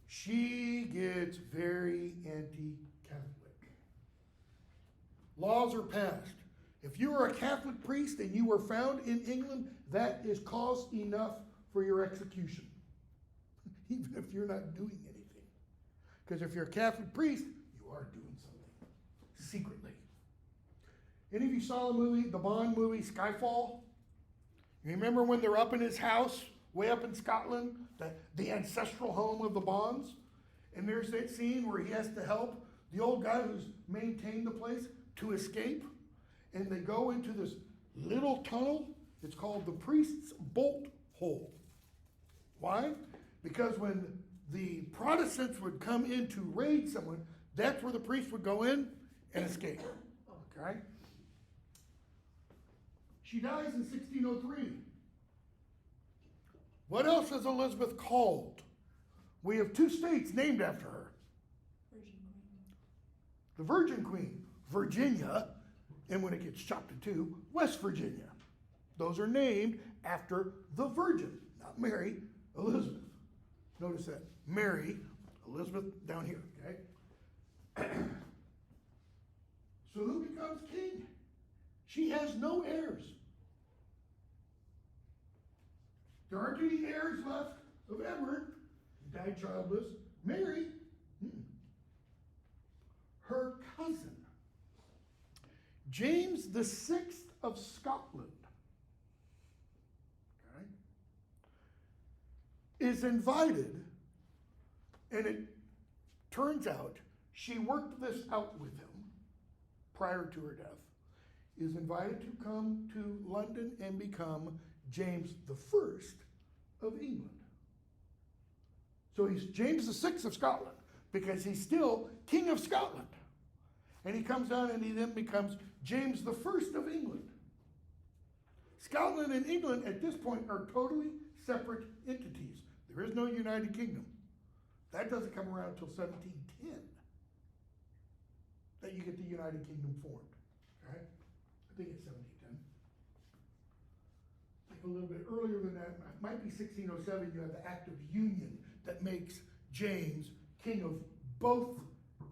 she gets very anti-Catholic. Laws are passed. If you are a Catholic priest and you were found in England, that is cause enough for your execution, even if you're not doing anything. Because if you're a Catholic priest, you are doing something secretly. Any of you saw the Bond movie Skyfall? You remember when they're up in his house, way up in Scotland, the ancestral home of the Bonds? And there's that scene where he has to help the old guy who's maintained the place to escape. And they go into this little tunnel. It's called the priest's bolt hole. Why? Because when the Protestants would come in to raid someone, that's where the priest would go in and escape. Okay? She dies in 1603. What else is Elizabeth called? We have 2 states named after her. Virgin Queen. The Virgin Queen, Virginia, and when it gets chopped in two, West Virginia. Those are named after the Virgin, not Mary, Elizabeth. Notice that. Mary, Elizabeth down here, okay? So who becomes king? She has no heirs. There aren't any heirs left of Edward. He died childless. Mary, her cousin, James the Sixth of Scotland, okay, is invited, and it turns out she worked this out with him prior to her death, is invited to come to London and become James the First of England. So he's James the Sixth of Scotland because he's still King of Scotland. And he comes down and he then becomes James the First of England. Scotland and England at this point are totally separate entities. There is no United Kingdom. That doesn't come around until 1710 that you get the United Kingdom formed. Okay? I think it's 1710. Like a little bit earlier than that, it might be 1607, you have the Act of Union that makes James king of both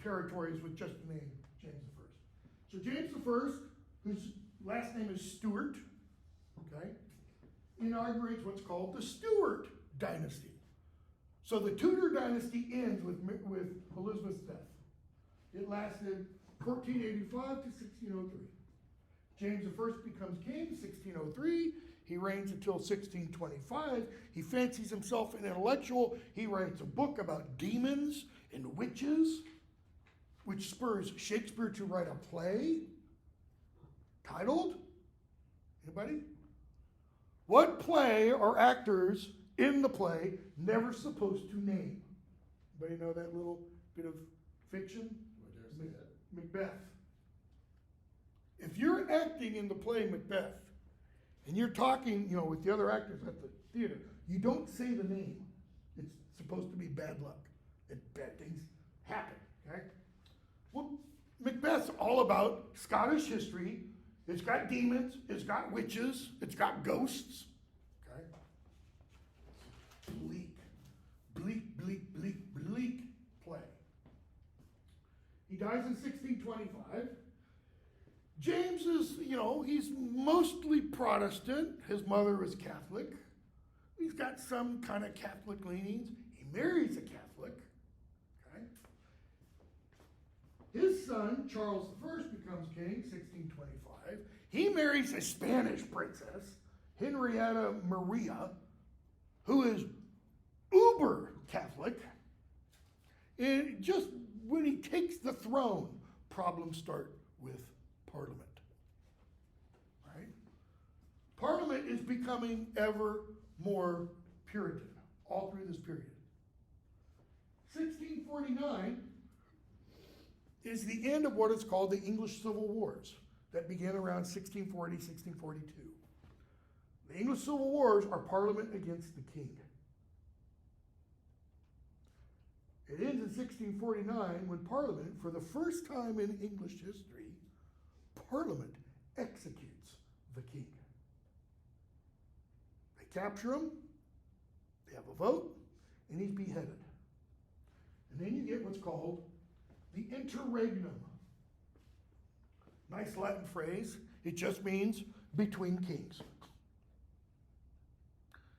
territories with just the name James the First. So James the First, whose last name is Stuart, okay, inaugurates what's called the Stuart dynasty. So the Tudor dynasty ends with Elizabeth's death. It lasted 1485 to 1603. James I becomes king, 1603. He reigns until 1625. He fancies himself an intellectual. He writes a book about demons and witches, which spurs Shakespeare to write a play titled, anybody? What play are actors in the play never supposed to name? Anybody know that little bit of fiction? Macbeth. If you're acting in the play Macbeth, and you're talking, with the other actors at the theater, you don't say the name. It's supposed to be bad luck, and bad things happen, okay? Well, Macbeth's all about Scottish history. It's got demons, it's got witches, it's got ghosts, okay? Bleak play. He dies in 1625. James is, he's mostly Protestant. His mother is Catholic. He's got some kind of Catholic leanings. He marries a Catholic. Okay. His son, Charles I, becomes king, 1625. He marries a Spanish princess, Henrietta Maria, who is uber Catholic. And just when he takes the throne, problems start with Parliament. Right? Parliament is becoming ever more Puritan all through this period. 1649 is the end of what is called the English Civil Wars that began around 1640, 1642. The English Civil Wars are Parliament against the king. It ends in 1649 when Parliament, for the first time in English history, Parliament executes the king. They capture him, they have a vote, and he's beheaded. And then you get what's called the interregnum. Nice Latin phrase. It just means between kings.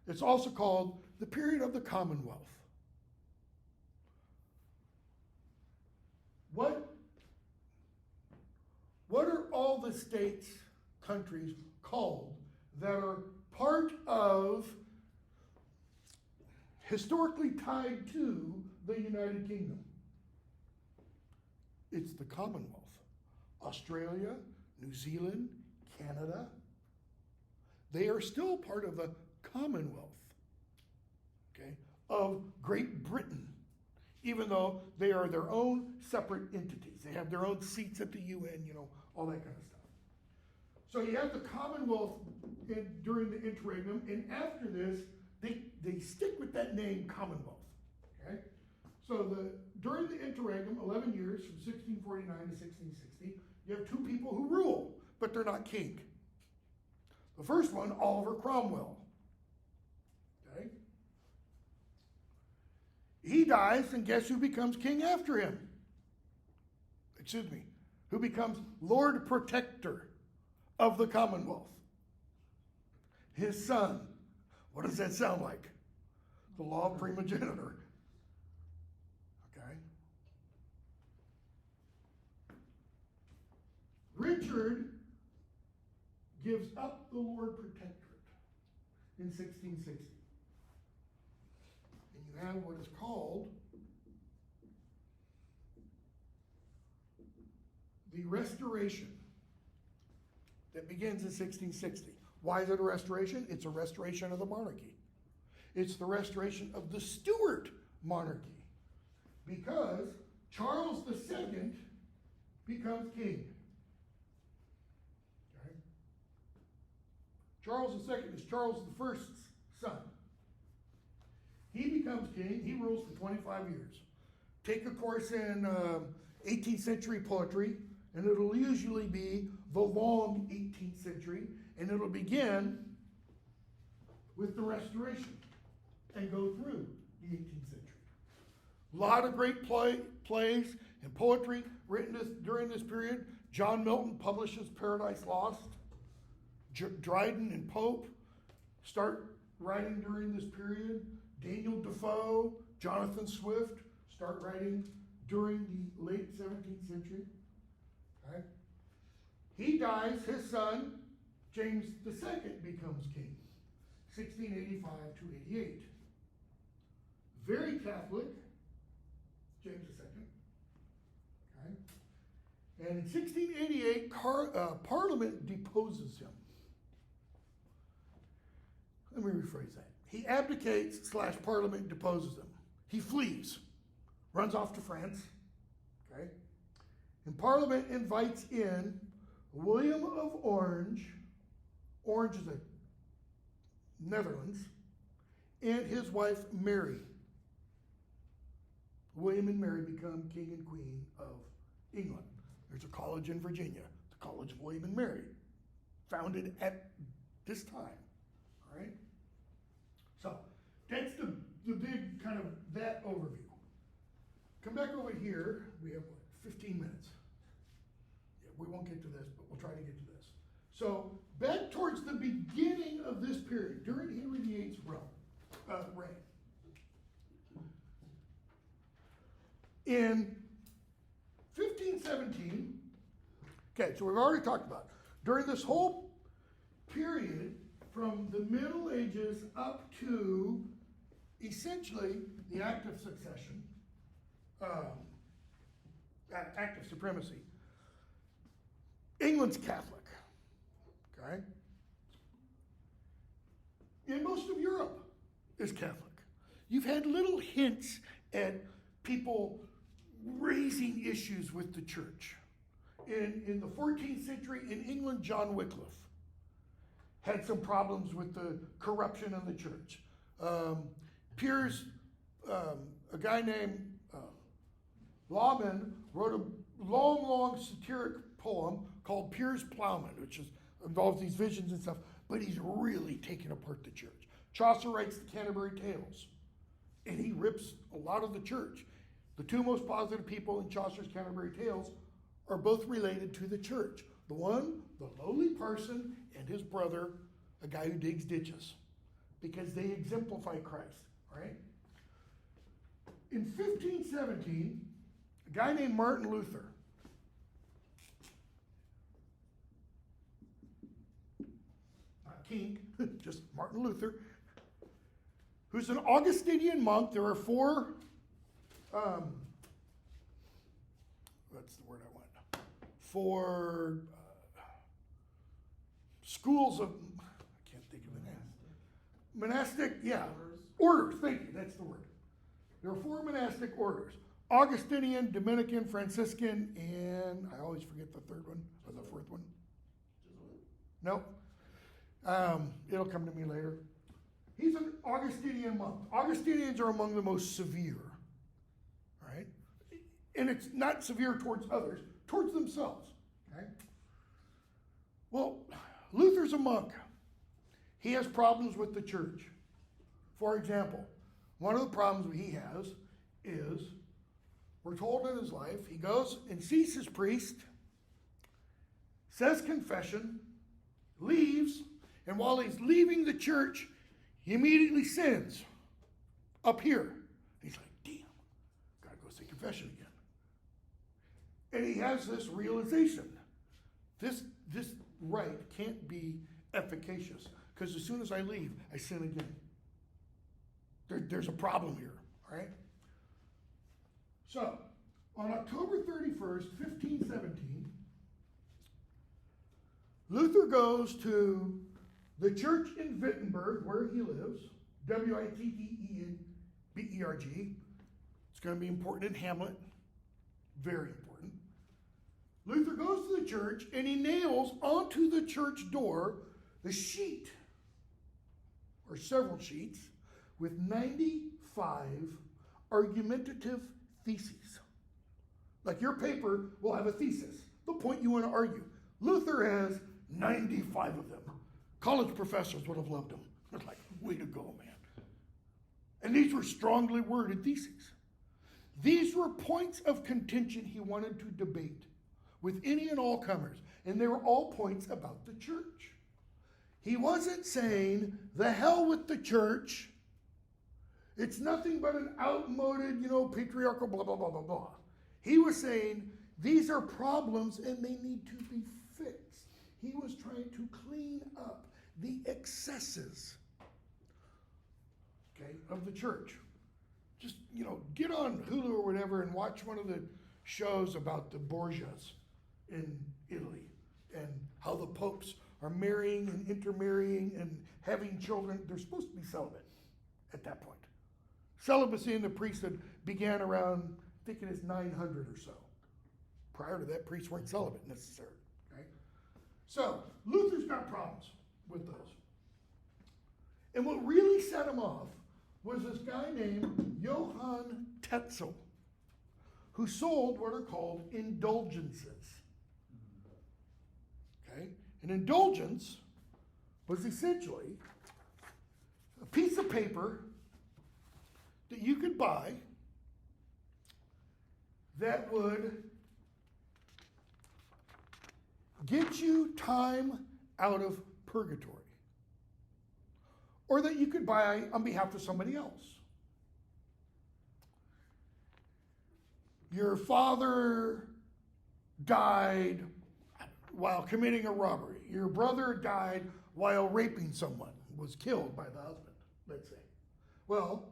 It's also called the period of the Commonwealth. What are all the states, countries called that are part of, historically tied to the United Kingdom? It's the Commonwealth. Australia, New Zealand, Canada, they are still part of the Commonwealth. okay, of Great Britain, even though they are their own separate entities. They have their own seats at the UN, all that kind of stuff. So you have the Commonwealth during the interregnum, and after this, they stick with that name Commonwealth, okay? So during the interregnum, 11 years, from 1649 to 1660, you have two people who rule, but they're not king. The first one, Oliver Cromwell, okay? He dies, and guess who becomes king after him? Excuse me, who becomes Lord Protector of the Commonwealth? His son. What does that sound like? The law of primogeniture. Okay. Richard gives up the Lord Protectorate in 1660. And you have what is called the Restoration that begins in 1660. Why is it a restoration? It's a restoration of the monarchy. It's the restoration of the Stuart monarchy, because Charles II becomes king. Okay? Charles II is Charles I's son. He becomes king. He rules for 25 years. Take a course in 18th century poetry, and it'll usually be the long 18th century, and it'll begin with the Restoration and go through the 18th century. A lot of great plays and poetry written during this period. John Milton publishes Paradise Lost. Dryden and Pope start writing during this period. Daniel Defoe, Jonathan Swift start writing during the late 17th century. Okay? He dies, his son, James II, becomes king, 1685 to 88. Very Catholic, James II. Okay? And in 1688, Parliament deposes him. Let me rephrase that. He abdicates / Parliament deposes him. He flees, runs off to France. Okay? And Parliament invites in William of Orange. Orange is a Netherlands, and his wife Mary. William and Mary become king and queen of England. There's a college in Virginia, the College of William and Mary, founded at this time. All right? So that's the big kind of that overview. Come back over here. We have 15 minutes. Yeah, we won't get to this, but we'll try to get to this. So back towards the beginning of this period, during Henry VIII's reign. In 1517, okay, so we've already talked about, during this whole period, from the Middle Ages up to essentially the Act of Succession, Act of Supremacy, England's Catholic, okay? And most of Europe is Catholic. You've had little hints at people raising issues with the church. In the 14th century in England, John Wycliffe had some problems with the corruption in the church. Piers, a guy named Lawman, wrote a long satiric poem called Piers Plowman, which involves these visions and stuff, but he's really taking apart the church. Chaucer writes the Canterbury Tales, and he rips a lot of the church. The two most positive people in Chaucer's Canterbury Tales are both related to the church. The one, the lowly parson, and his brother, a guy who digs ditches, because they exemplify Christ, all right? In 1517, a guy named Martin Luther, not king, just Martin Luther, who's an Augustinian monk. There are four, that's the word I want, four schools of, I can't think of the name, monastic, yeah, Orders. orders, thank you, that's the word. There are 4 monastic orders: Augustinian, Dominican, Franciscan, and I always forget the third one, or the fourth one. Nope. It'll come to me later. He's an Augustinian monk. Augustinians are among the most severe, right? And it's not severe towards others, towards themselves, okay? Well, Luther's a monk. He has problems with the church. For example, one of the problems he has is, we're told in his life, he goes and sees his priest, says confession, leaves, and while he's leaving the church, he immediately sins up here. He's like, damn, gotta go say confession again. And he has this realization. This rite can't be efficacious, because as soon as I leave, I sin again. There's a problem here, all right? So, on October 31st, 1517, Luther goes to the church in Wittenberg, where he lives, Wittenberg. It's going to be important in Hamlet, very important. Luther goes to the church and he nails onto the church door the sheet, or several sheets, with 95 argumentative theses. Like your paper will have a thesis, the point you want to argue. Luther has 95 of them. College professors would have loved him. It's like, way to go, man. And these were strongly worded theses. These were points of contention he wanted to debate with any and all comers. And they were all points about the church. He wasn't saying, the hell with the church. It's nothing but an outmoded, patriarchal blah, blah, blah, blah, blah. He was saying, these are problems and they need to be fixed. He was trying to clean up the excesses, okay, of the church. Just, get on Hulu or whatever and watch one of the shows about the Borgias in Italy and how the popes are marrying and intermarrying and having children. They're supposed to be celibate at that point. Celibacy in the priesthood began around, I think it is 900 or so. Prior to that, priests weren't celibate necessarily. Okay? So, Luther's got problems with those. And what really set him off was this guy named Johann Tetzel, who sold what are called indulgences. Okay? An indulgence was essentially a piece of paper that you could buy that would get you time out of purgatory, or that you could buy on behalf of somebody else. Your father died while committing a robbery. Your brother died while raping someone, was killed by the husband, let's say. Well,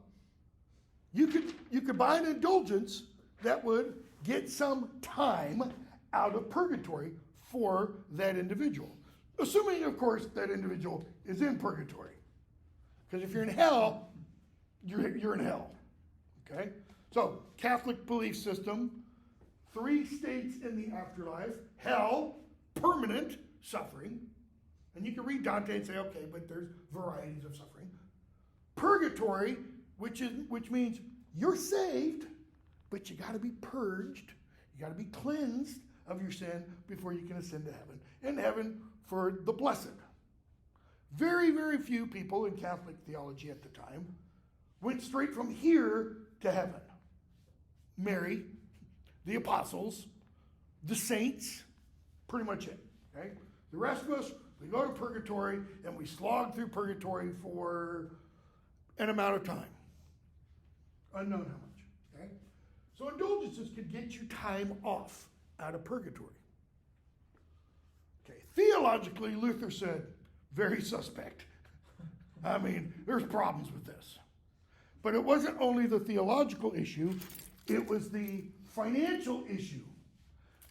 you could buy an indulgence that would get some time out of purgatory for that individual. Assuming, of course, that individual is in purgatory. Because if you're in hell, you're in hell. Okay? So, Catholic belief system, 3 states in the afterlife: hell, permanent suffering. And you can read Dante and say, okay, but there's varieties of suffering. Purgatory, which means you're saved, but you got to be purged. You got to be cleansed of your sin before you can ascend to heaven. And heaven for the blessed. Very, very few people in Catholic theology at the time went straight from here to heaven. Mary, the apostles, the saints, pretty much it. Okay? The rest of us, we go to purgatory and we slog through purgatory for an amount of time. Unknown how much. Okay? So indulgences could get you time off out of purgatory. Okay, theologically, Luther said, very suspect. I mean, there's problems with this. But it wasn't only the theological issue, it was the financial issue.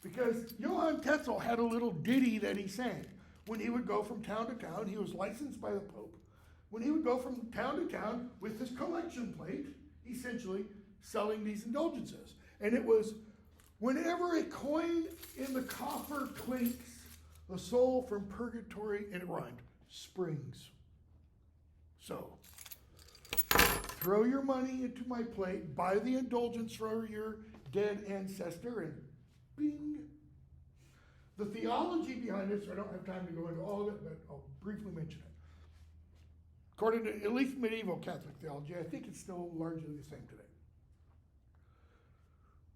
Because Johann Tetzel had a little ditty that he sang. When he would go from town to town, he was licensed by the Pope when he would go from town to town with his collection plate, essentially selling these indulgences. And it was, whenever a coin in the coffer clinks, a soul from purgatory, and it rhymed, springs. So, throw your money into my plate, buy the indulgence for your dead ancestor, and bing. The theology behind this, I don't have time to go into all of it, but I'll briefly mention it. According to at least medieval Catholic theology, I think it's still largely the same today.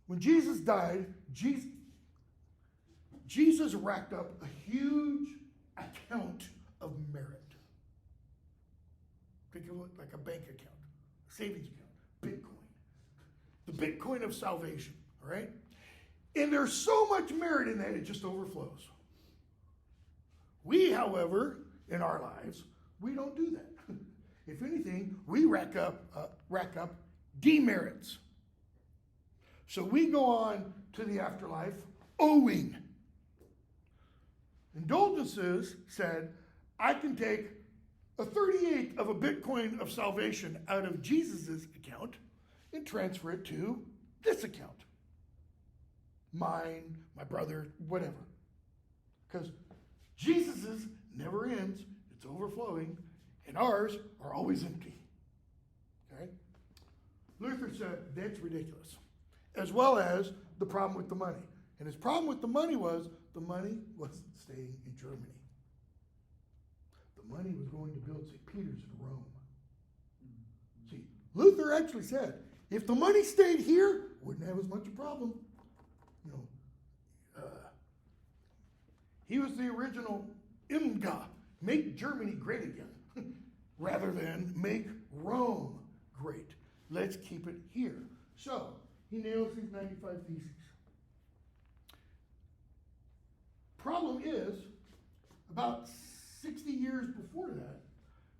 When Jesus died, Jesus racked up a huge account of merit. Think of it like a bank account, a savings account, Bitcoin. The Bitcoin of salvation, all right? And there's so much merit in that, it just overflows. We, however, in our lives, we don't do that. If anything, we rack up demerits. So we go on to the afterlife owing. Indulgences said, I can take a 38th of a Bitcoin of salvation out of Jesus' account and transfer it to this account. Mine, my brother, whatever. Because Jesus's never ends, it's overflowing, and ours are always empty. Okay? Luther said that's ridiculous. As well as the problem with the money. And his problem with the money was the money wasn't staying in Germany. The money was going to build St. Peter's in Rome. See, Luther actually said, if the money stayed here, wouldn't have as much a problem. You know, he was the original ENGL, make Germany great again, rather than make Rome great. Let's keep it here. So, he nails these 95 theses. Problem is, about 60 years before that,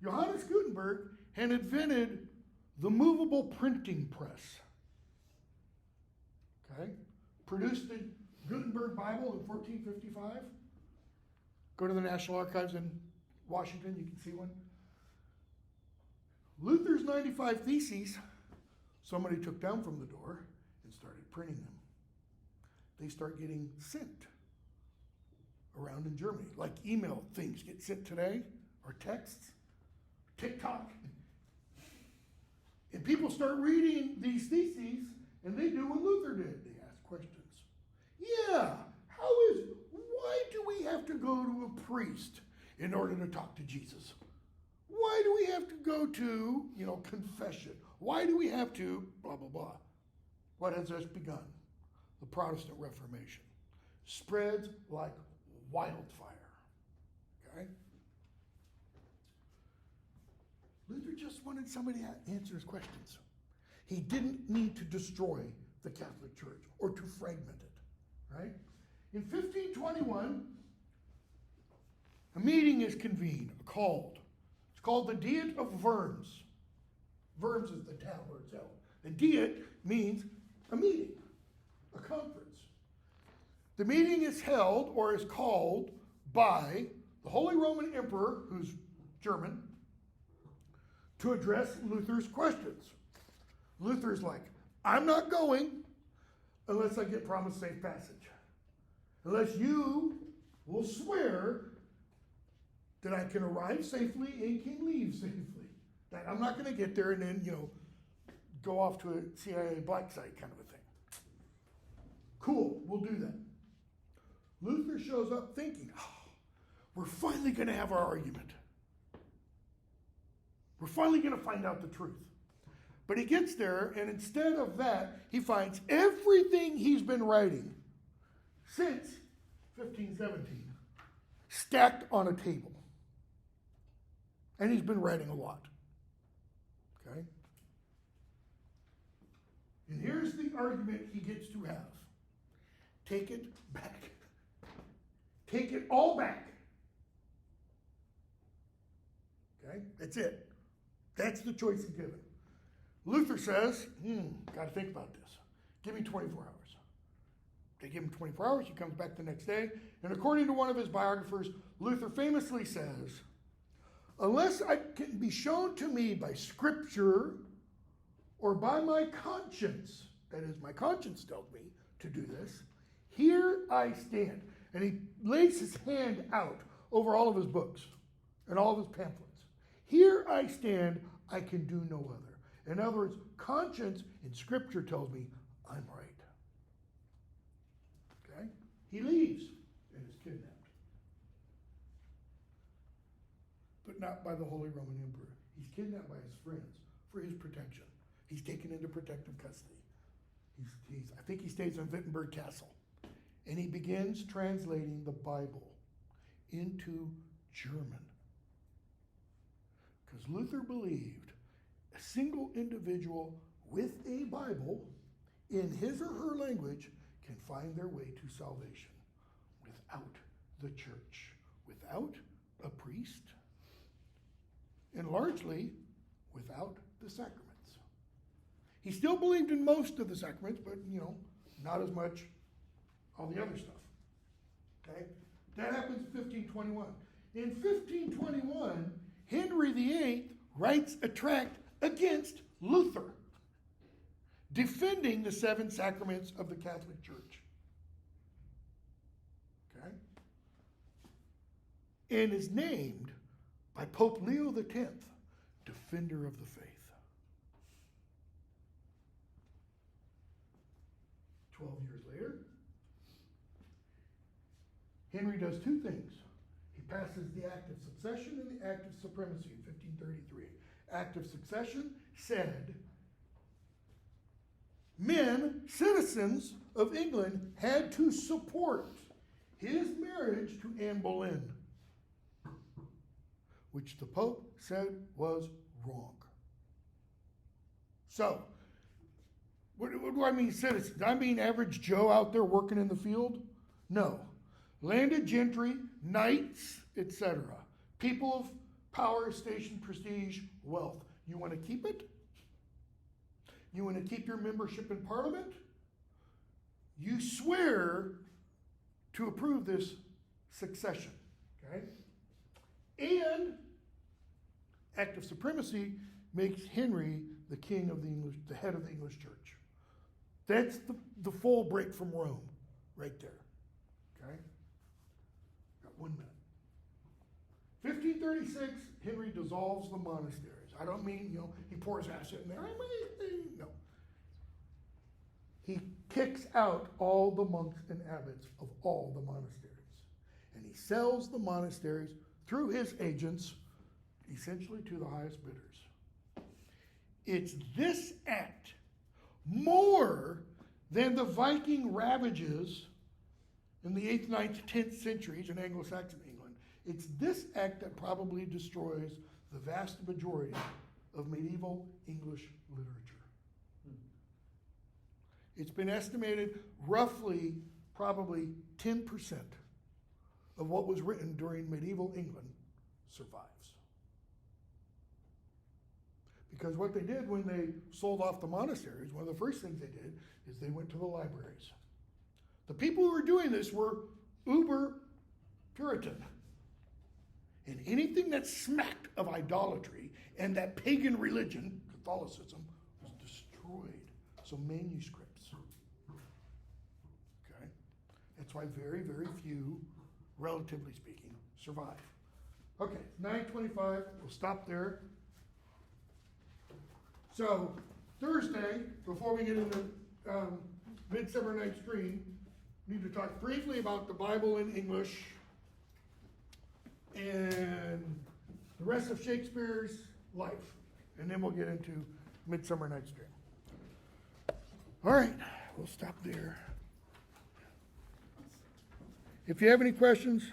Johannes Gutenberg had invented the movable printing press. Okay? Produced the Gutenberg Bible in 1455. Go to the National Archives in Washington, you can see one. Luther's 95 Theses, somebody took down from the door and started printing them. They start getting sent around in Germany, like email things get sent today, or texts, TikTok. And people start reading these theses, and they do what Luther did. They ask questions. Yeah, why do we have to go to a priest in order to talk to Jesus? Why do we have to go to, confession? Why do we have to, blah, blah, blah? What has just begun? The Protestant Reformation. Spreads like wildfire. Okay? Luther just wanted somebody to answer his questions. He didn't need to destroy the Catholic Church or to fragment it. Right? In 1521, a meeting is convened, called. It's called the Diet of Worms. Worms is the town where it's held. The Diet means a meeting, a conference. The meeting is held or is called by the Holy Roman Emperor, who's German, to address Luther's questions. Luther's like, I'm not going unless I get promised safe passage. Unless you will swear that I can arrive safely and can leave safely. That I'm not going to get there and then, go off to a CIA black site kind of a thing. Cool, we'll do that. Luther shows up thinking, we're finally going to have our argument. We're finally going to find out the truth. But he gets there, and instead of that, he finds everything he's been writing since 1517 stacked on a table. And he's been writing a lot. Okay? And here's the argument he gets to have. Take it back. Take it all back. Okay? That's it. That's the choice he's given. Luther says, got to think about this. Give me 24 hours. They give him 24 hours. He comes back the next day. And according to one of his biographers, Luther famously says, unless I can be shown to me by Scripture or by my conscience, that is, my conscience tells me to do this, here I stand. And he lays his hand out over all of his books and all of his pamphlets. Here I stand, I can do no other. In other words, conscience in Scripture tells me I'm right. Okay? He leaves and is kidnapped. But not by the Holy Roman Emperor. He's kidnapped by his friends for his protection. He's taken into protective custody. I think he stays in Wittenberg Castle. And he begins translating the Bible into German. Because Luther believed a single individual with a Bible in his or her language can find their way to salvation without the church, without a priest, and largely without the sacraments. He still believed in most of the sacraments, but, not as much all the other stuff. Okay? That happens in 1521. In 1521, Henry VIII writes a tract against Luther, defending the 7 sacraments of the Catholic Church. Okay? And is named by Pope Leo X, Defender of the Faith. 12 years later, Henry does 2 things. He passes the Act of Succession and the Act of Supremacy in 1533. Act of Succession said, men, citizens of England, had to support his marriage to Anne Boleyn, which the Pope said was wrong. So, what do I mean citizens? I mean average Joe out there working in the field? No. Landed gentry, knights, etc. People of power, station, prestige, wealth. You want to keep it? You want to keep your membership in Parliament? You swear to approve this succession. Okay? And Act of Supremacy makes Henry the king of the head of the English Church. That's the full break from Rome, right there. Okay? Got 1 minute. 1536, Henry dissolves the monasteries. I don't mean, he pours acid in there. No. He kicks out all the monks and abbots of all the monasteries. And he sells the monasteries through his agents, essentially to the highest bidders. It's this act, more than the Viking ravages in the 8th, 9th, 10th centuries in Anglo-Saxon England. It's this act that probably destroys the vast majority of medieval English literature. It's been estimated roughly, probably 10% of what was written during medieval England survives. Because what they did when they sold off the monasteries, one of the first things they did is they went to the libraries. The people who were doing this were uber Puritan. And anything that smacked of idolatry and that pagan religion, Catholicism, was destroyed. So manuscripts. Okay? That's why very, very few, relatively speaking, survive. Okay, 9:25, we'll stop there. So, Thursday, before we get into Midsummer Night's Dream, we need to talk briefly about the Bible in English and the rest of Shakespeare's life. And then we'll get into Midsummer Night's Dream. All right, we'll stop there. If you have any questions,